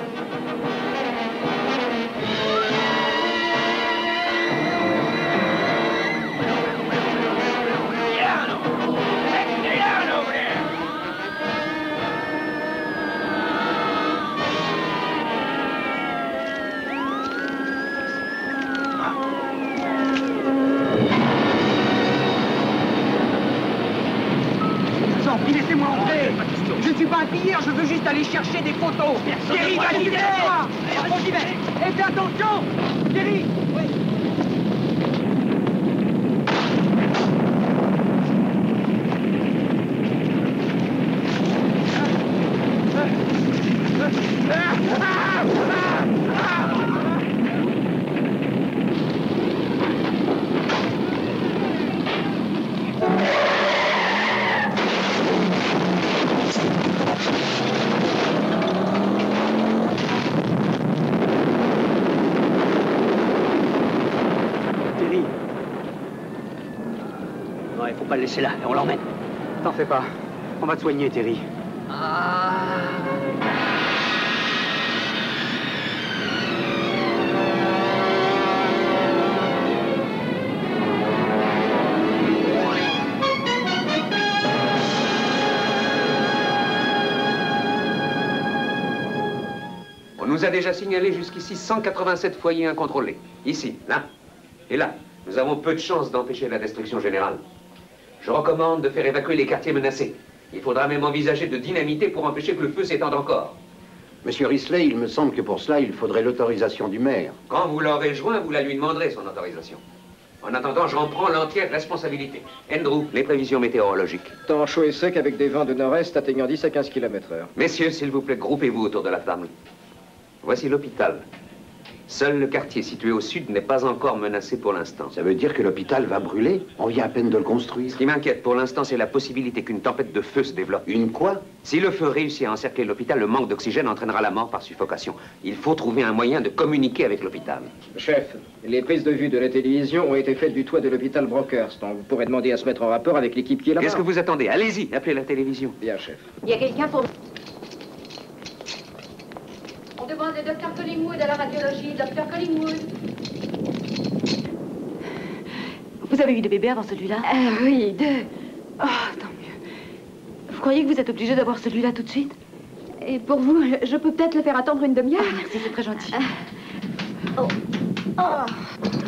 Laissez-moi entrer. Je ne suis pas un pilleur, je veux juste aller chercher des photos. Thierry, vas-y, laisse-moi. J'y vais. Et fais attention. Thierry. Oui. Il faut pas le laisser là, on l'emmène. T'en fais pas. On va te soigner, Terry. On nous a déjà signalé jusqu'ici 187 foyers incontrôlés. Ici, là et là. Nous avons peu de chances d'empêcher la destruction générale. Je recommande de faire évacuer les quartiers menacés. Il faudra même envisager de dynamiter pour empêcher que le feu s'étende encore. Monsieur Risley, il me semble que pour cela, il faudrait l'autorisation du maire. Quand vous l'aurez joint, vous la lui demanderez, son autorisation. En attendant, j'en prends l'entière responsabilité. Andrew, les prévisions météorologiques. Temps chaud et sec avec des vents de nord-est atteignant 10 à 15 km/h. Messieurs, s'il vous plaît, groupez-vous autour de la table. Voici l'hôpital. Seul le quartier situé au sud n'est pas encore menacé pour l'instant. Ça veut dire que l'hôpital va brûler? On vient à peine de le construire. Ce qui m'inquiète pour l'instant, c'est la possibilité qu'une tempête de feu se développe. Une quoi? Si le feu réussit à encercler l'hôpital, le manque d'oxygène entraînera la mort par suffocation. Il faut trouver un moyen de communiquer avec l'hôpital. Chef, les prises de vue de la télévision ont été faites du toit de l'hôpital Brockhurst. Donc vous pourrez demander à se mettre en rapport avec l'équipe qui est là-bas. Qu'est-ce que vous attendez? Allez-y, appelez la télévision. Bien, chef. Il y a quelqu'un pour... On demande le docteur Collingwood à la radiologie. Docteur Collingwood. Vous avez eu des bébés avant celui-là? Oui, 2. Oh, tant mieux. Vous croyez que vous êtes obligé d'avoir celui-là tout de suite? Et pour vous, je peux peut-être le faire attendre une demi-heure? Ah, merci, c'est très gentil.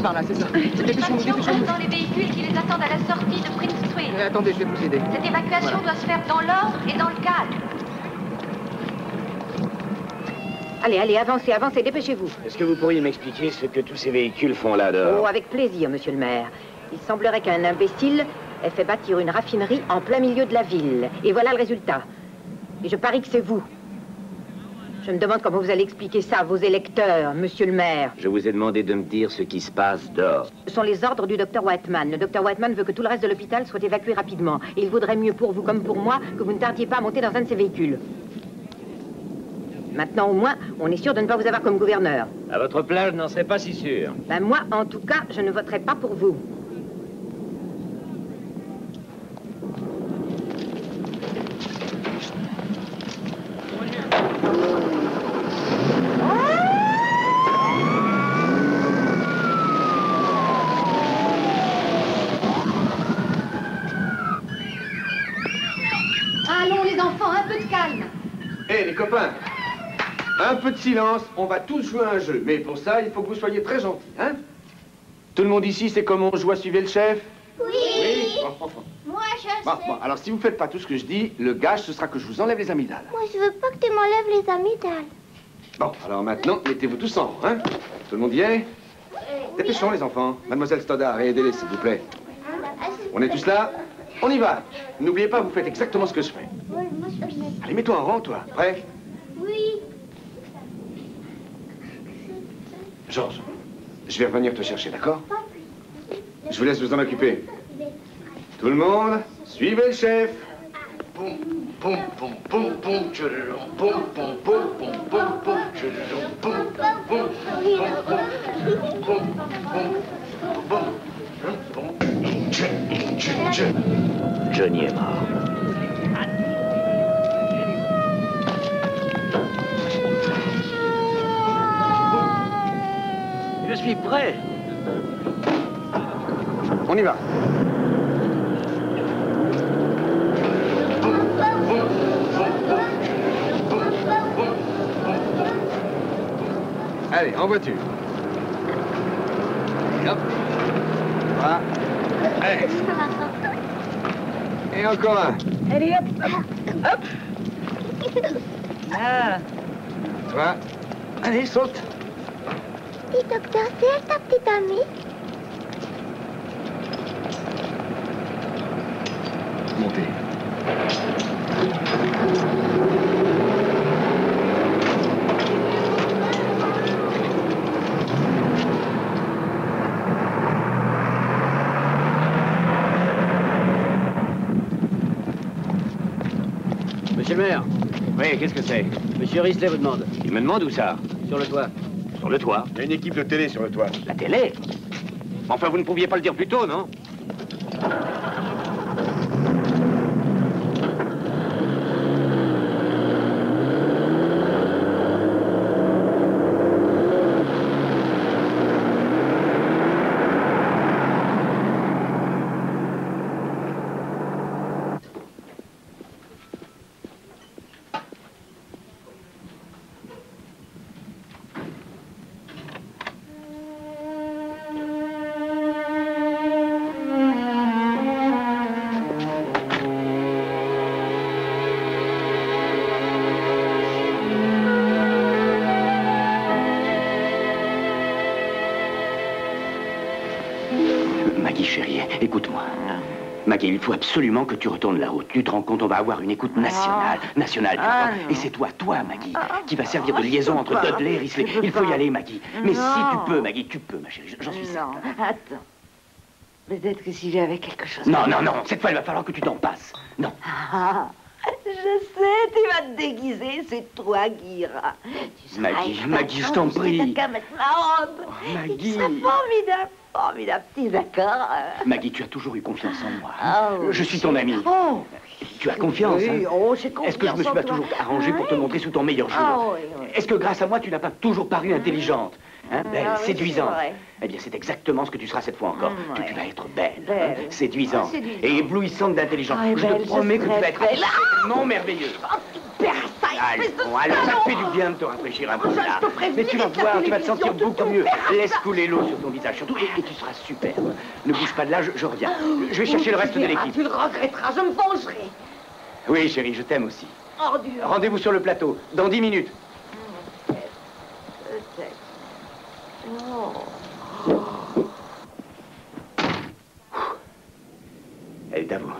Par là, c'est ça. L'évacuation dans les véhicules qui les attendent à la sortie de Prince Street. Attendez, je vais vous aider. Cette évacuation doit se faire dans l'ordre et dans le calme. Allez, allez, avancez, avancez, dépêchez-vous. Est-ce que vous pourriez m'expliquer ce que tous ces véhicules font là dehors? Oh, avec plaisir, monsieur le maire. Il semblerait qu'un imbécile ait fait bâtir une raffinerie en plein milieu de la ville. Et voilà le résultat. Et je parie que c'est vous. Je me demande comment vous allez expliquer ça à vos électeurs, monsieur le maire. Je vous ai demandé de me dire ce qui se passe dehors. Ce sont les ordres du docteur Whiteman. Le docteur Whiteman veut que tout le reste de l'hôpital soit évacué rapidement. Et il vaudrait mieux pour vous comme pour moi que vous ne tardiez pas à monter dans un de ces véhicules. Maintenant, au moins, on est sûr de ne pas vous avoir comme gouverneur. À votre place, je n'en serais pas si sûr. Ben moi, en tout cas, je ne voterai pas pour vous. Allons, les enfants, un peu de calme. Hé, les copains, un peu de silence, on va tous jouer à un jeu. Mais pour ça, il faut que vous soyez très gentils, hein? Tout le monde ici sait comment on joue à suivre le chef? Oui. Bon. Moi, je sais. Bon, alors si vous faites pas tout ce que je dis, le gage, ce sera que je vous enlève les amygdales. Moi, je veux pas que tu m'enlèves les amygdales. Bon, alors maintenant, mettez-vous tous en rang, hein? Tout le monde y est? Dépêchons, les enfants. Mademoiselle Stoddard, aidez-les, s'il vous plaît. On est tous là? On y va. N'oubliez pas, vous faites exactement ce que je fais. Allez, mets-toi en rang, toi. Prêt? Oui. Georges, je vais revenir te chercher, d'accord? Je vous laisse vous en occuper. Tout le monde, suivez le chef. Boum, boum, boum, boum, boum, tchouloulou, boum, boum, boum, boum, boum, boum, tchouloulou, boum, boum, boum, boum, boum, Johnny est mort. Je suis prêt. On y va. Allez, en voiture. Et hop. Voilà. Allez. Et encore un. Allez, hop, hop. Ah. Toi. Allez, saute. Dis, docteur, c'est elle ta petite amie? Montez. Monsieur le maire. Oui, qu'est-ce que c'est? Monsieur Risley vous demande. Il me demande où ça? Sur le toit. Sur le toit? Il y a une équipe de télé sur le toit. La télé? Enfin, vous ne pouviez pas le dire plus tôt, non? Maggie, chérie, écoute-moi. Maggie, il faut absolument que tu retournes la route. Tu te rends compte, on va avoir une écoute nationale. Nationale, tu vois. Et c'est toi, Maggie, qui va servir de liaison entre Dudley et Risley. Il faut y aller, Maggie. Mais si tu peux, Maggie, tu peux, ma chérie. J'en suis certain. Non, attends. Peut-être que si j'avais quelque chose... Non, non, non. Cette fois, il va falloir que tu t'en passes. Non. Ah, je sais, tu vas te déguiser, c'est toi qui iras. Maggie, je t'en prie. Qu'à mettre la robe. Maggie. C'est formidable, formidable, petit d'accord. Maggie, tu as toujours eu confiance en moi. Oh, je suis ton ami. Oh. Tu as confiance, oui, hein? Oh, j'ai confiance. Est-ce que je me suis pas toujours arrangé pour te montrer sous ton meilleur jour? Ah, oui, oui. Est-ce que grâce à moi, tu n'as pas toujours paru intelligente? Hein, belle, Ah oui, séduisante. c'est vrai. Eh bien, c'est exactement ce que tu seras cette fois encore. Ouais. Tu vas être belle, Belle. hein, séduisante, Séduisante. et éblouissante d'intelligence. Ah, je belle, te promets je que tu vas être serai belle. absolument merveilleuse. Allez, bon, alors ça te fait du bien de te rafraîchir un peu là. Mais tu vas voir, tu vas te sentir beaucoup mieux. Laisse couler l'eau sur ton visage, surtout, et tu seras superbe. Ne bouge pas de là, je reviens. Je vais chercher le reste de l'équipe. Tu le regretteras, je me vengerai. Oui, chérie, je t'aime aussi. Oh, Dieu. Rendez-vous sur le plateau, dans 10 minutes. Peut-être. Oh. Elle est à vous.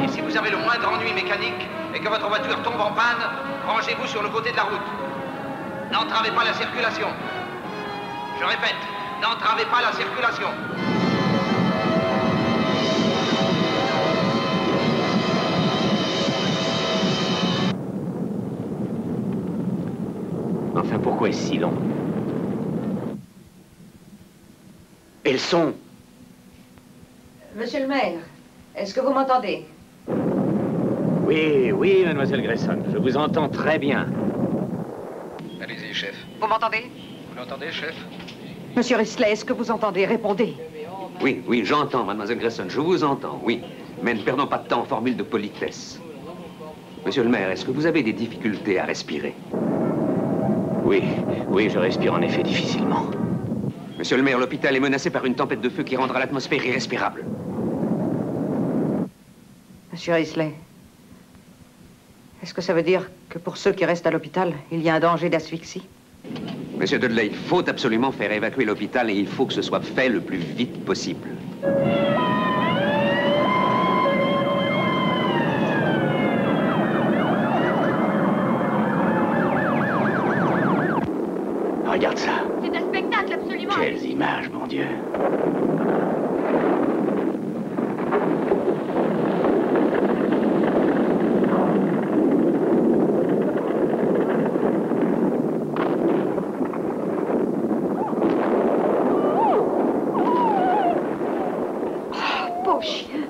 Et si vous avez le moindre ennui mécanique et que votre voiture tombe en panne, rangez-vous sur le côté de la route. N'entravez pas la circulation. Je répète, n'entravez pas la circulation. Enfin, pourquoi est-ce si long? Et le son? Monsieur le maire, est-ce que vous m'entendez? Oui, oui, mademoiselle Grayson, je vous entends très bien. Allez-y, chef. Vous m'entendez? Vous l'entendez, chef? Monsieur Risley, est-ce que vous entendez? Répondez. Oui, oui, j'entends, mademoiselle Grayson, je vous entends, oui. Mais ne perdons pas de temps en formule de politesse. Monsieur le maire, est-ce que vous avez des difficultés à respirer? Oui, oui, je respire en effet difficilement. Monsieur le maire, l'hôpital est menacé par une tempête de feu qui rendra l'atmosphère irrespirable. Monsieur Risley, est-ce que ça veut dire que pour ceux qui restent à l'hôpital, il y a un danger d'asphyxie? Monsieur Dudley, il faut absolument faire évacuer l'hôpital et il faut que ce soit fait le plus vite possible. Regarde ça. C'est un spectacle absolument. Quelles images, mon Dieu. Beau chien.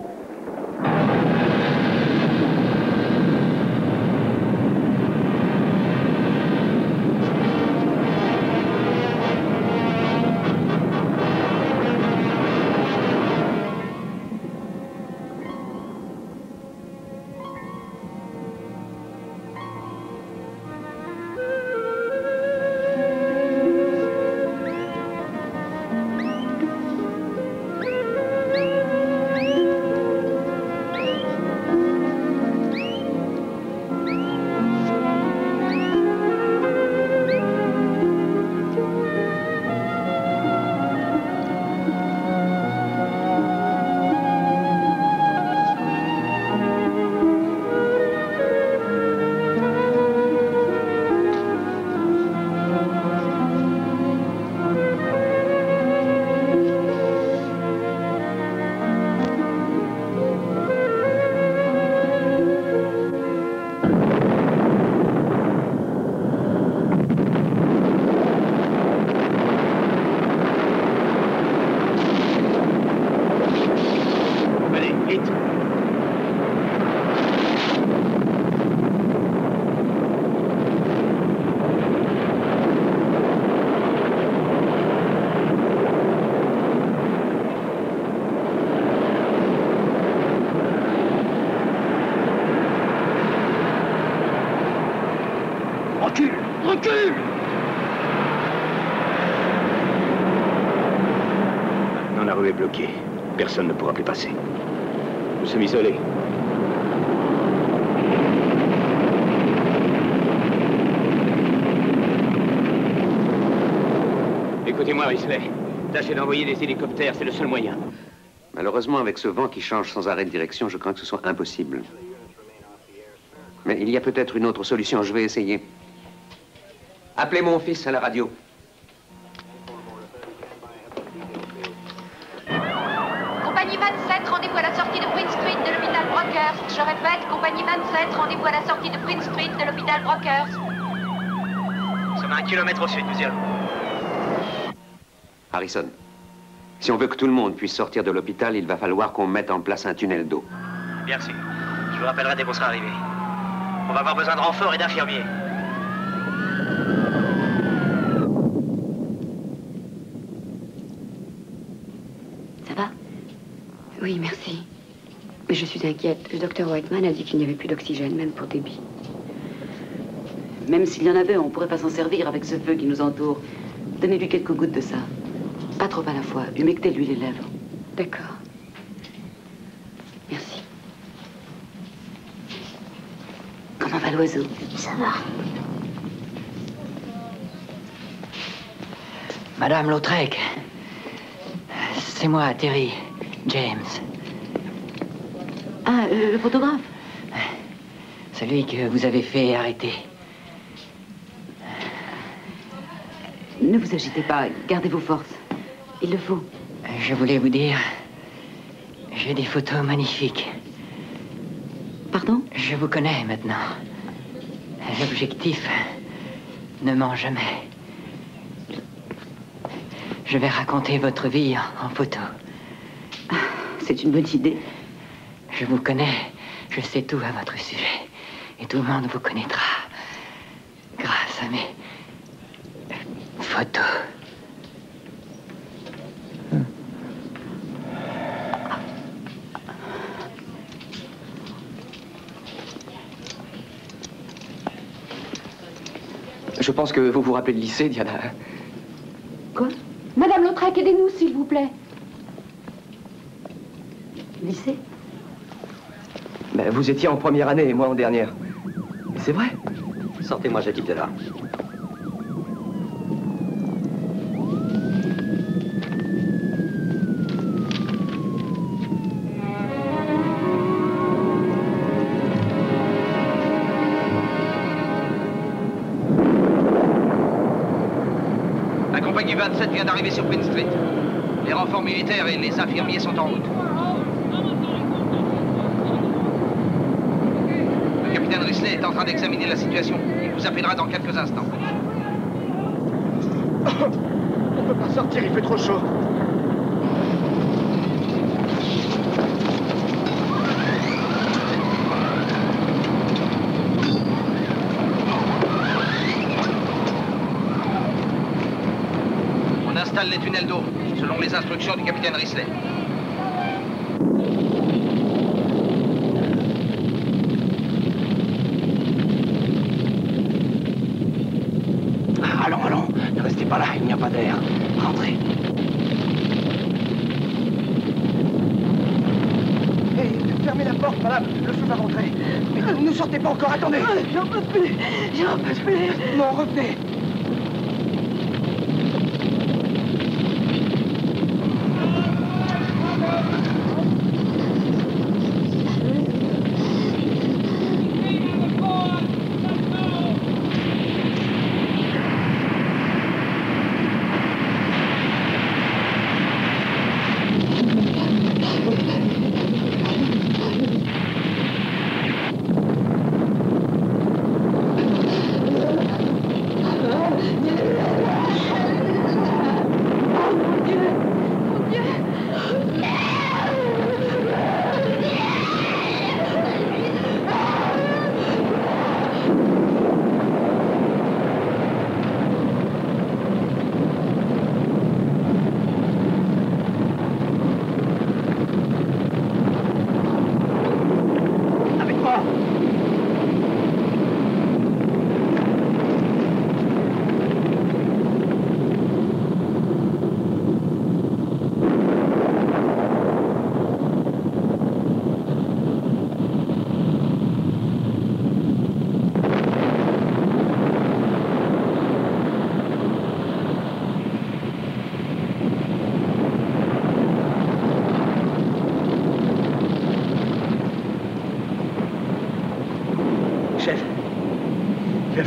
Recule! Recule! Non, la rue est bloquée. Personne ne pourra plus passer. Nous sommes isolés. Écoutez-moi, Risley. Tâchez d'envoyer des hélicoptères, c'est le seul moyen. Malheureusement, avec ce vent qui change sans arrêt de direction, je crains que ce soit impossible. Mais il y a peut-être une autre solution, je vais essayer. Appelez mon fils à la radio. Compagnie 27, rendez-vous à la sortie de Prince Street de l'hôpital Brockhurst. Je répète, compagnie 27, rendez-vous à la sortie de Prince Street de l'hôpital Brockhurst. Nous sommes à 1 kilomètre au sud, nous y allons. Harrison, si on veut que tout le monde puisse sortir de l'hôpital, il va falloir qu'on mette en place un tunnel d'eau. Bien sûr. Je vous rappellerai dès qu'on sera arrivé. On va avoir besoin de renforts et d'infirmiers. Ça va? Oui, merci. Mais je suis inquiète. Le docteur Whiteman a dit qu'il n'y avait plus d'oxygène, même pour Debbie. Même s'il y en avait, on ne pourrait pas s'en servir avec ce feu qui nous entoure. Donnez-lui quelques gouttes de ça. Pas trop à la fois. Humectez-lui les lèvres. D'accord. Merci. Comment va l'oiseau? Ça va. Madame Lautrec, c'est moi, Terry James. Ah, le photographe? Celui que vous avez fait arrêter. Ne vous agitez pas, gardez vos forces. Il le faut. Je voulais vous dire, j'ai des photos magnifiques. Pardon? Je vous connais maintenant. L'objectif ne ment jamais. Je vais raconter votre vie en photo. C'est une bonne idée. Je vous connais, je sais tout à votre sujet. Et tout le monde vous connaîtra grâce à mes photos. Je pense que vous vous rappelez de lycée, Diana. Quoi? Madame Lautrec, aidez-nous, s'il vous plaît. Lycée? Ben, vous étiez en première année et moi en dernière. C'est vrai? Sortez-moi ce type de là. La compagnie 27 vient d'arriver sur Prince Street. Les renforts militaires et les infirmiers sont en route. Le capitaine Risley est en train d'examiner la situation. Il vous appellera dans quelques instants. On peut pas sortir, il fait trop chaud. On installe les tunnels d'eau, selon les instructions du capitaine Risley. Allons, allons, ne restez pas là, il n'y a pas d'air. Rentrez. Hé, fermez la porte, madame, le feu va rentrer. Mais ne sortez pas encore, attendez. J'en peux plus, j'en peux plus. Non, revenez.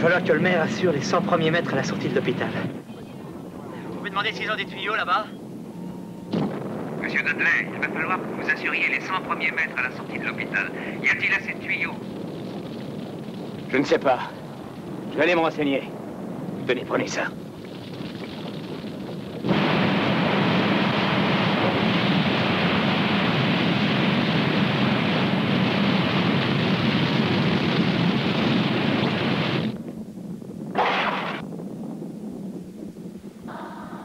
falloir que le maire assure les 100 premiers mètres à la sortie de l'hôpital. Vous pouvez demander s'ils ont des tuyaux là-bas? Monsieur Dudley, il va falloir que vous assuriez les 100 premiers mètres à la sortie de l'hôpital. Y a-t-il assez de tuyaux? Je ne sais pas. Je vais aller me renseigner. Tenez, prenez ça.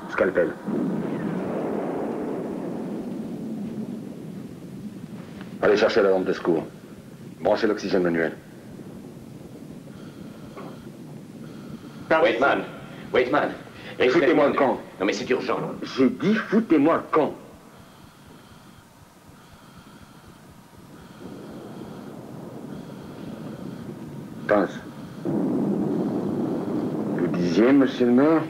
Scalpel. Allez chercher la lampe de secours. Branchez l'oxygène manuel. Waitman. Waitman. Foutez-moi le camp. Non mais c'est urgent. J'ai dit foutez-moi le camp. Pince. Vous disiez, monsieur le maire?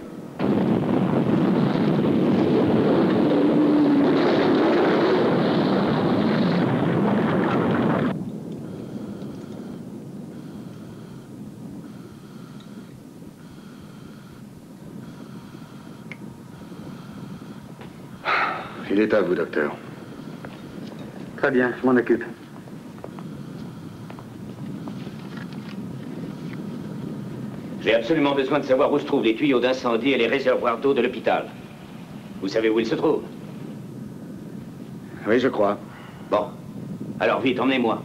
Il est à vous, docteur. Très bien, je m'en occupe. J'ai absolument besoin de savoir où se trouvent les tuyaux d'incendie et les réservoirs d'eau de l'hôpital. Vous savez où ils se trouvent? Oui, je crois. Bon. Alors vite, emmenez-moi.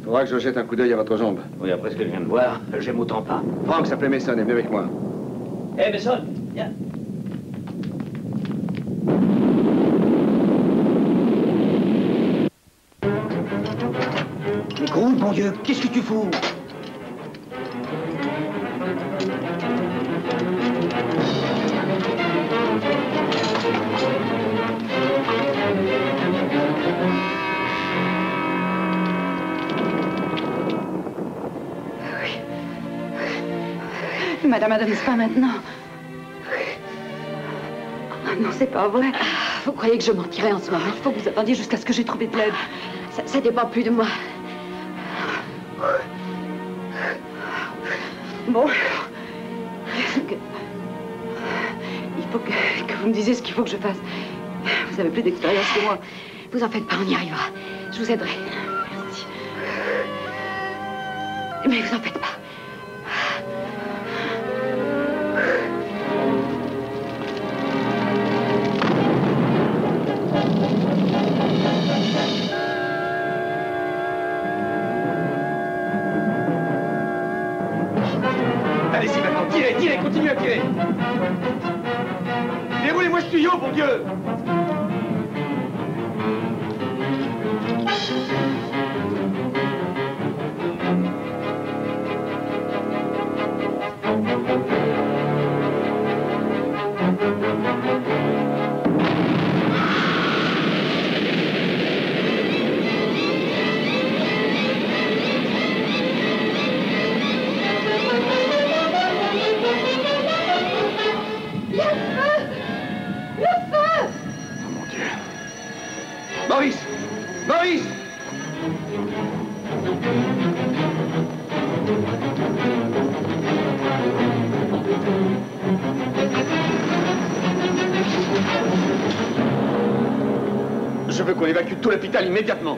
Faudra que je jette un coup d'œil à votre jambe. Oui, après ce que je viens de voir, j'aime autant pas. Franck s'appelait Mason, est venu avec moi. Hé, Mason, viens. Mais gros, bon Dieu, qu'est-ce que tu fous? Madame Adams, pas maintenant. Ah non, c'est pas vrai. Vous croyez que je mentirais en ce moment? Il faut que vous attendiez jusqu'à ce que j'ai trouvé de l'aide. Ça dépend plus de moi. Bon. Il faut que vous me disiez ce qu'il faut que je fasse. Vous avez plus d'expérience que moi. Vous en faites pas, on y arrivera. Je vous aiderai. Merci. Mais vous en faites pas. Allez-y maintenant, tirez, tirez, continuez à tirer. Déroulez-moi ce tuyau, bon Dieu. Maurice! Maurice! Je veux qu'on évacue tout l'hôpital immédiatement.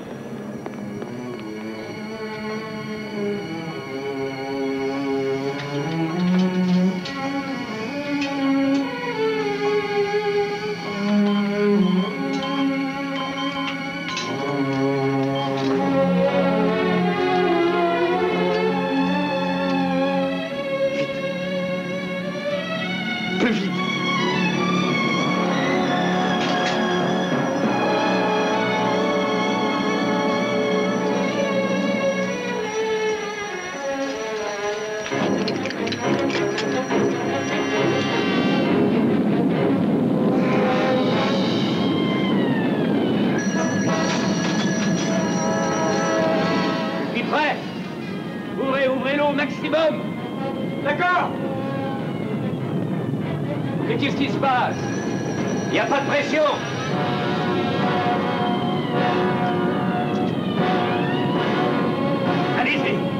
Ouvrez-le au maximum. D'accord? Qu'est-ce qui se passe? Il n'y a pas de pression. Allez-y.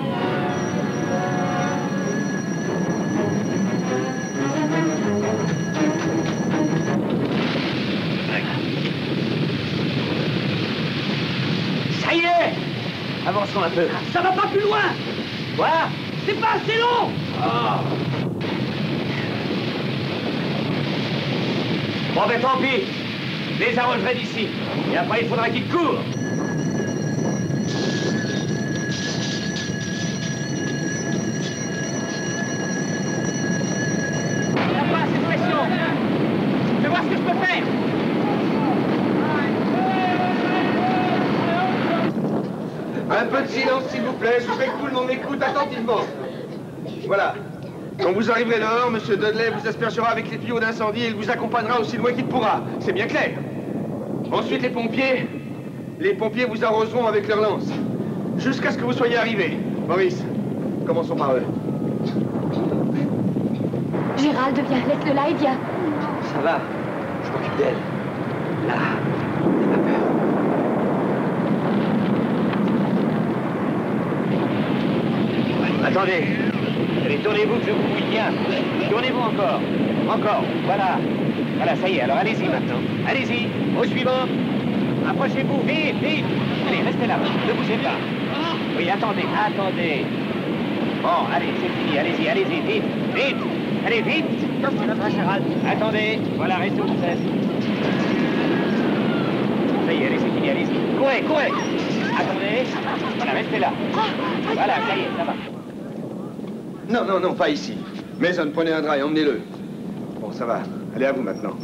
descends un peu. Ça va pas plus loin. Quoi? C'est pas assez long. Bon, ben tant pis. Je les arrangerai d'ici. Et après, il faudra qu'ils courent. Il n'y a pas assez de pression. Je vais voir ce que je peux faire. Un peu de silence, s'il vous plaît. Je voudrais que tout le monde m'écoute attentivement. Voilà. Quand vous arriverez dehors, M. Dudley vous aspergera avec les tuyaux d'incendie et il vous accompagnera aussi loin qu'il pourra. C'est bien clair. Ensuite, les pompiers vous arroseront avec leurs lances. Jusqu'à ce que vous soyez arrivés. Maurice, commençons par eux. Gérald, viens, laisse-le là et viens. Ça va, je m'occupe d'elle. Là, n'aie pas peur. Attendez. Allez, tournez-vous que je vous mouille bien. Tournez-vous encore. Encore. Voilà. Voilà, ça y est. Alors allez-y maintenant. Allez-y. Au suivant. Approchez-vous. Vite, vite. Allez, restez là. Ne bougez pas. Oui, attendez. Attendez. Bon, allez, c'est fini. Allez-y, allez-y. Vite, vite. Allez, vite. Gérald. Attendez. Voilà, restez où vous êtes. Ça y est, allez, c'est fini. Allez-y. Courez, courez. Attendez. Voilà, restez là. Voilà, ça y est, ça va. Non, non, non, pas ici. Mason, prenez un drap et emmenez-le. Bon, ça va. Allez, à vous maintenant.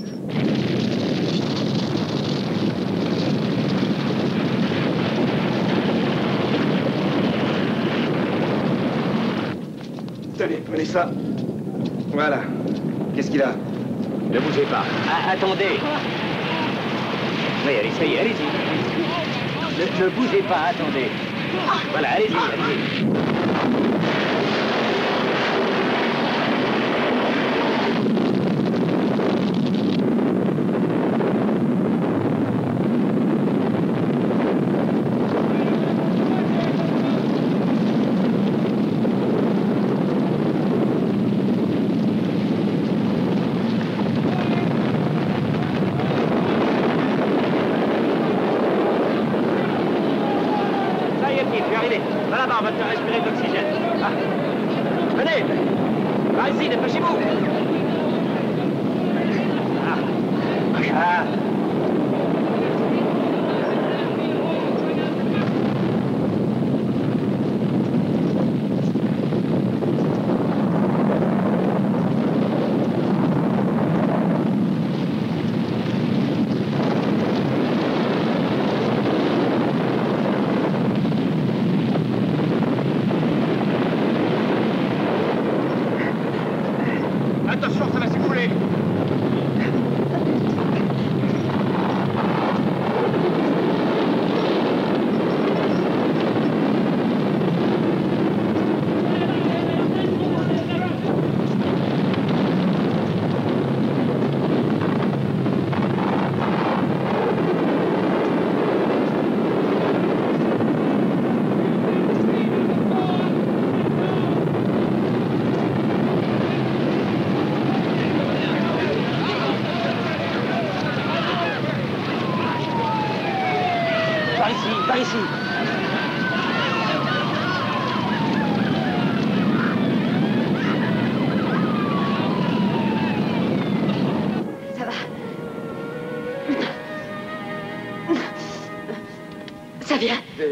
Tenez, prenez ça. Voilà. Qu'est-ce qu'il a? Ne bougez pas. Ah, attendez. Oui, allez, ça y est, allez-y. Ne bougez pas, attendez. Voilà, allez-y, allez-y.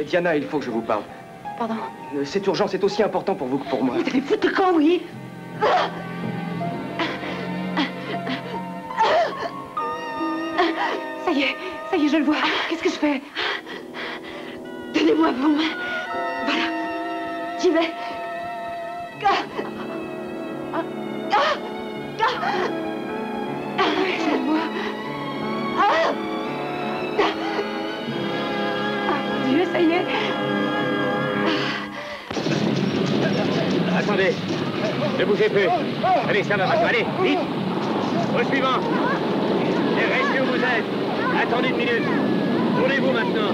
Diana, il faut que je vous parle. Pardon? Cette urgence est aussi important pour vous que pour moi. Vous allez foutre le camp, oui. Ça y est, je le vois. Qu'est-ce que je fais? Donnez-moi vos mains. Voilà. J'y vais. Aide-moi. Dieu, ça y est. Attendez. Ne bougez plus. Allez, ça va maintenant. Allez, vite. Au suivant. Et restez où vous êtes. Attendez une minute. Tournez-vous maintenant.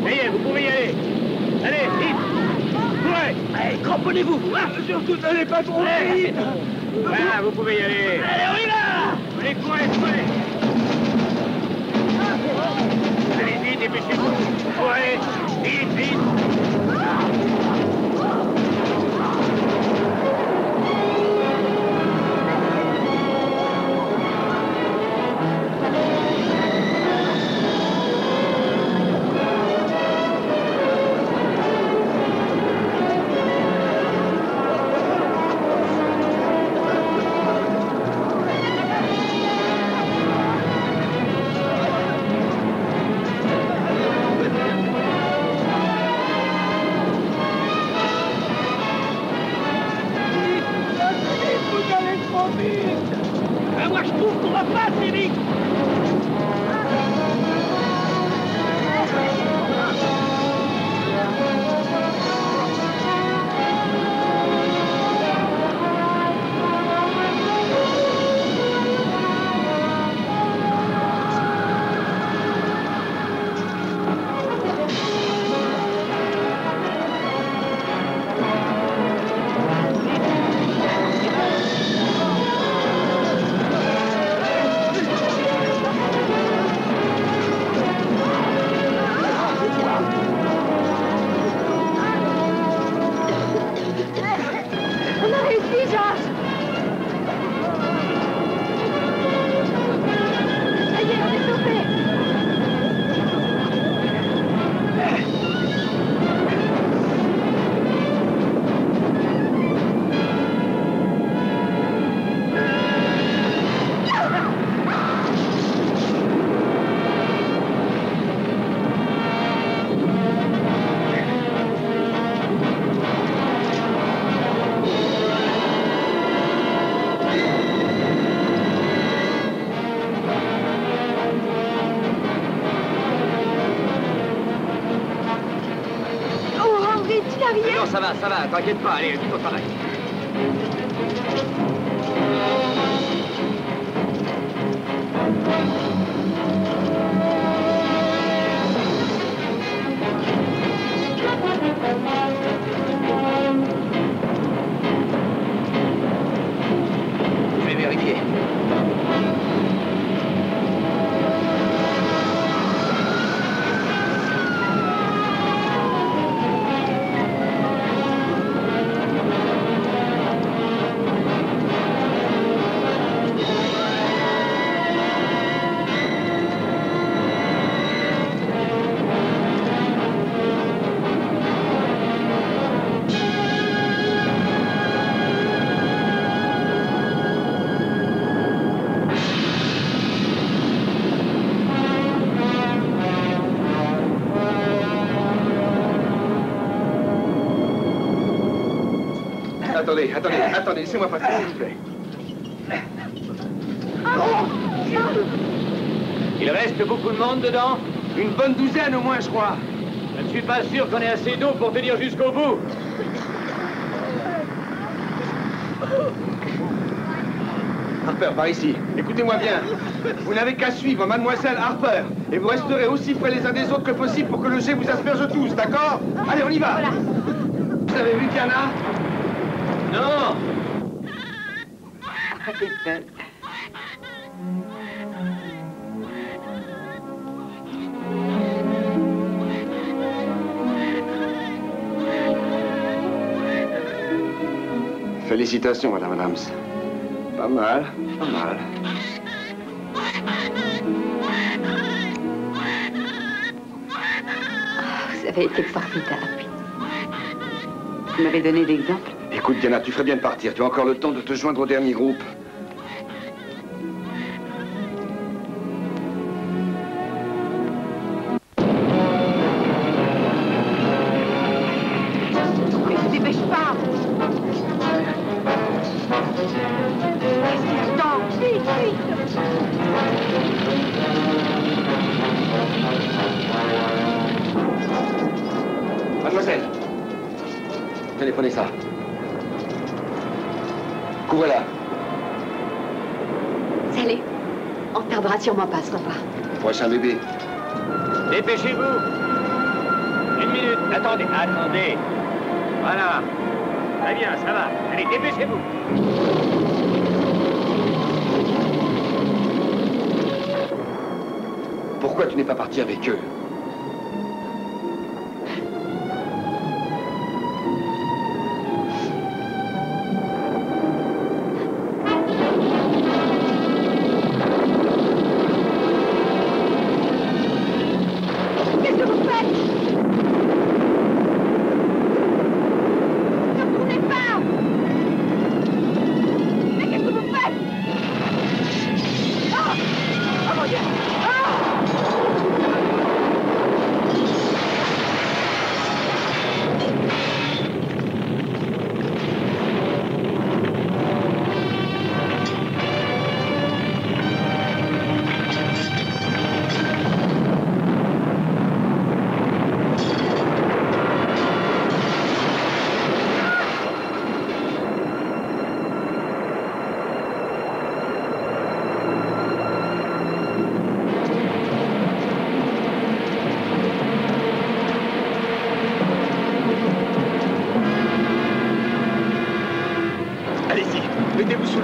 Ça y est, vous pouvez y aller. Allez, vite. Courez. Allez, cramponnez-vous. Surtout, n'allez pas trop vite. Voilà, vous pouvez y aller. Allez, on y va. Allez, courez, courez. Allez, vite, dépêchez-vous. Ouais, vite, vite. Moi, je trouve qu'on va pas assez vite. Ça va, t'inquiète pas, allez, vite au travail. Je vais vérifier. Attendez, laissez-moi passer, s'il vous plaît. Il reste beaucoup de monde dedans? Une bonne douzaine au moins, je crois. Je ne suis pas sûr qu'on ait assez d'eau pour tenir jusqu'au bout. Harper, par ici. Écoutez-moi bien. Vous n'avez qu'à suivre Mademoiselle Harper. Et vous resterez aussi près les uns des autres que possible pour que le jet vous asperge tous, d'accord? Allez, on y va. Voilà. Vous avez vu Diana? Non. Félicitations, Madame Adams. Pas mal, pas mal. Vous avez été formidable. Vous m'avez donné d'exemple. Écoute, Diana, tu ferais bien de partir. Tu as encore le temps de te joindre au dernier groupe. Mais ne te dépêche pas. Qu'est-ce qu'il attend? Vite, vite. Mademoiselle, tenez, prenez ça. Couvrez-la. Allez, on ne tardera sûrement pas à ce repas. Prochain bébé. Dépêchez-vous. Une minute. Attendez. Voilà. Très bien, ça va. Allez, dépêchez-vous. Pourquoi tu n'es pas parti avec eux?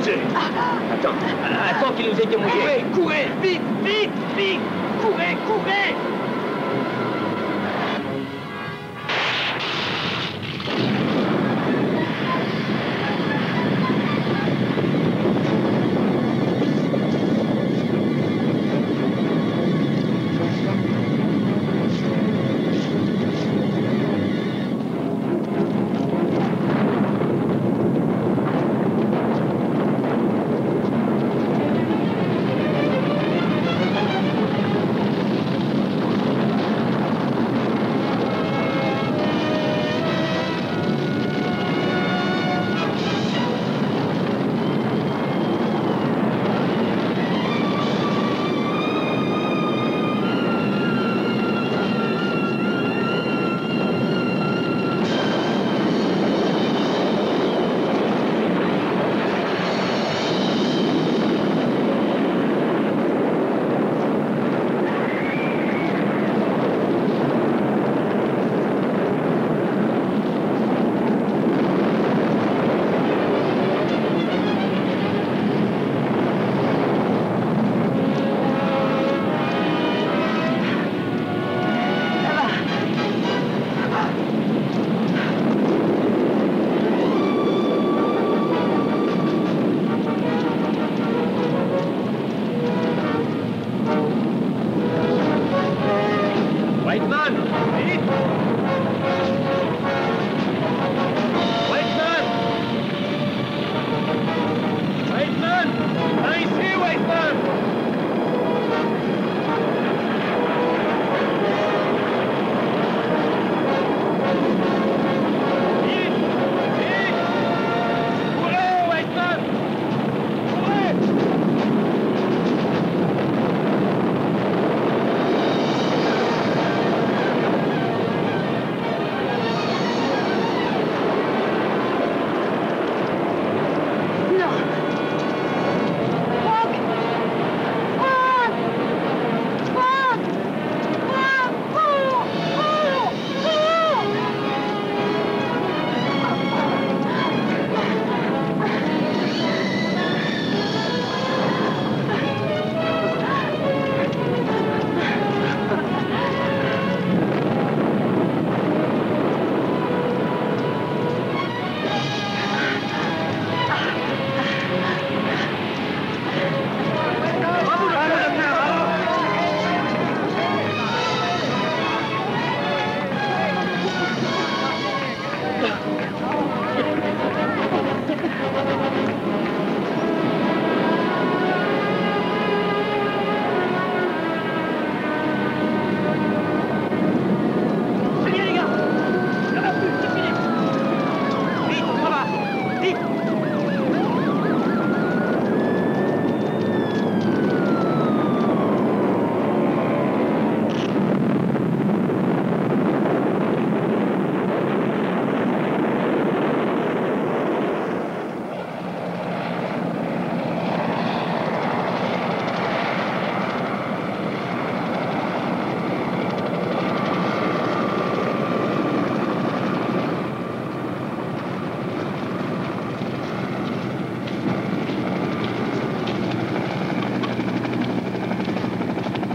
Schulze. Attends qu'il nous ait été mouillé. Courez, vite, vite, vite. Courez, courez.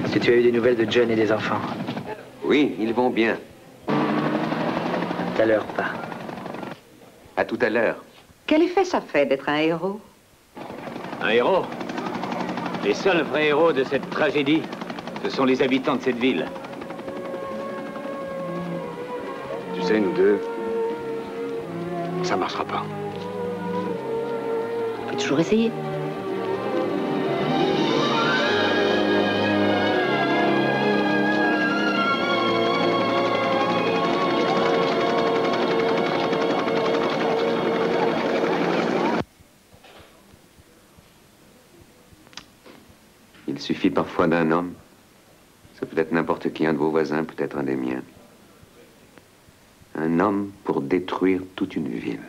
Si tu as eu des nouvelles de John et des enfants? Oui, ils vont bien. Tout à l'heure, pas. À tout à l'heure. Quel effet ça fait d'être un héros? Un héros? Les seuls vrais héros de cette tragédie, ce sont les habitants de cette ville. Tu sais, nous deux, ça marchera pas. On peut toujours essayer. Il suffit parfois d'un homme. Ça peut être n'importe qui, un de vos voisins, peut-être un des miens. Un homme pour détruire toute une ville.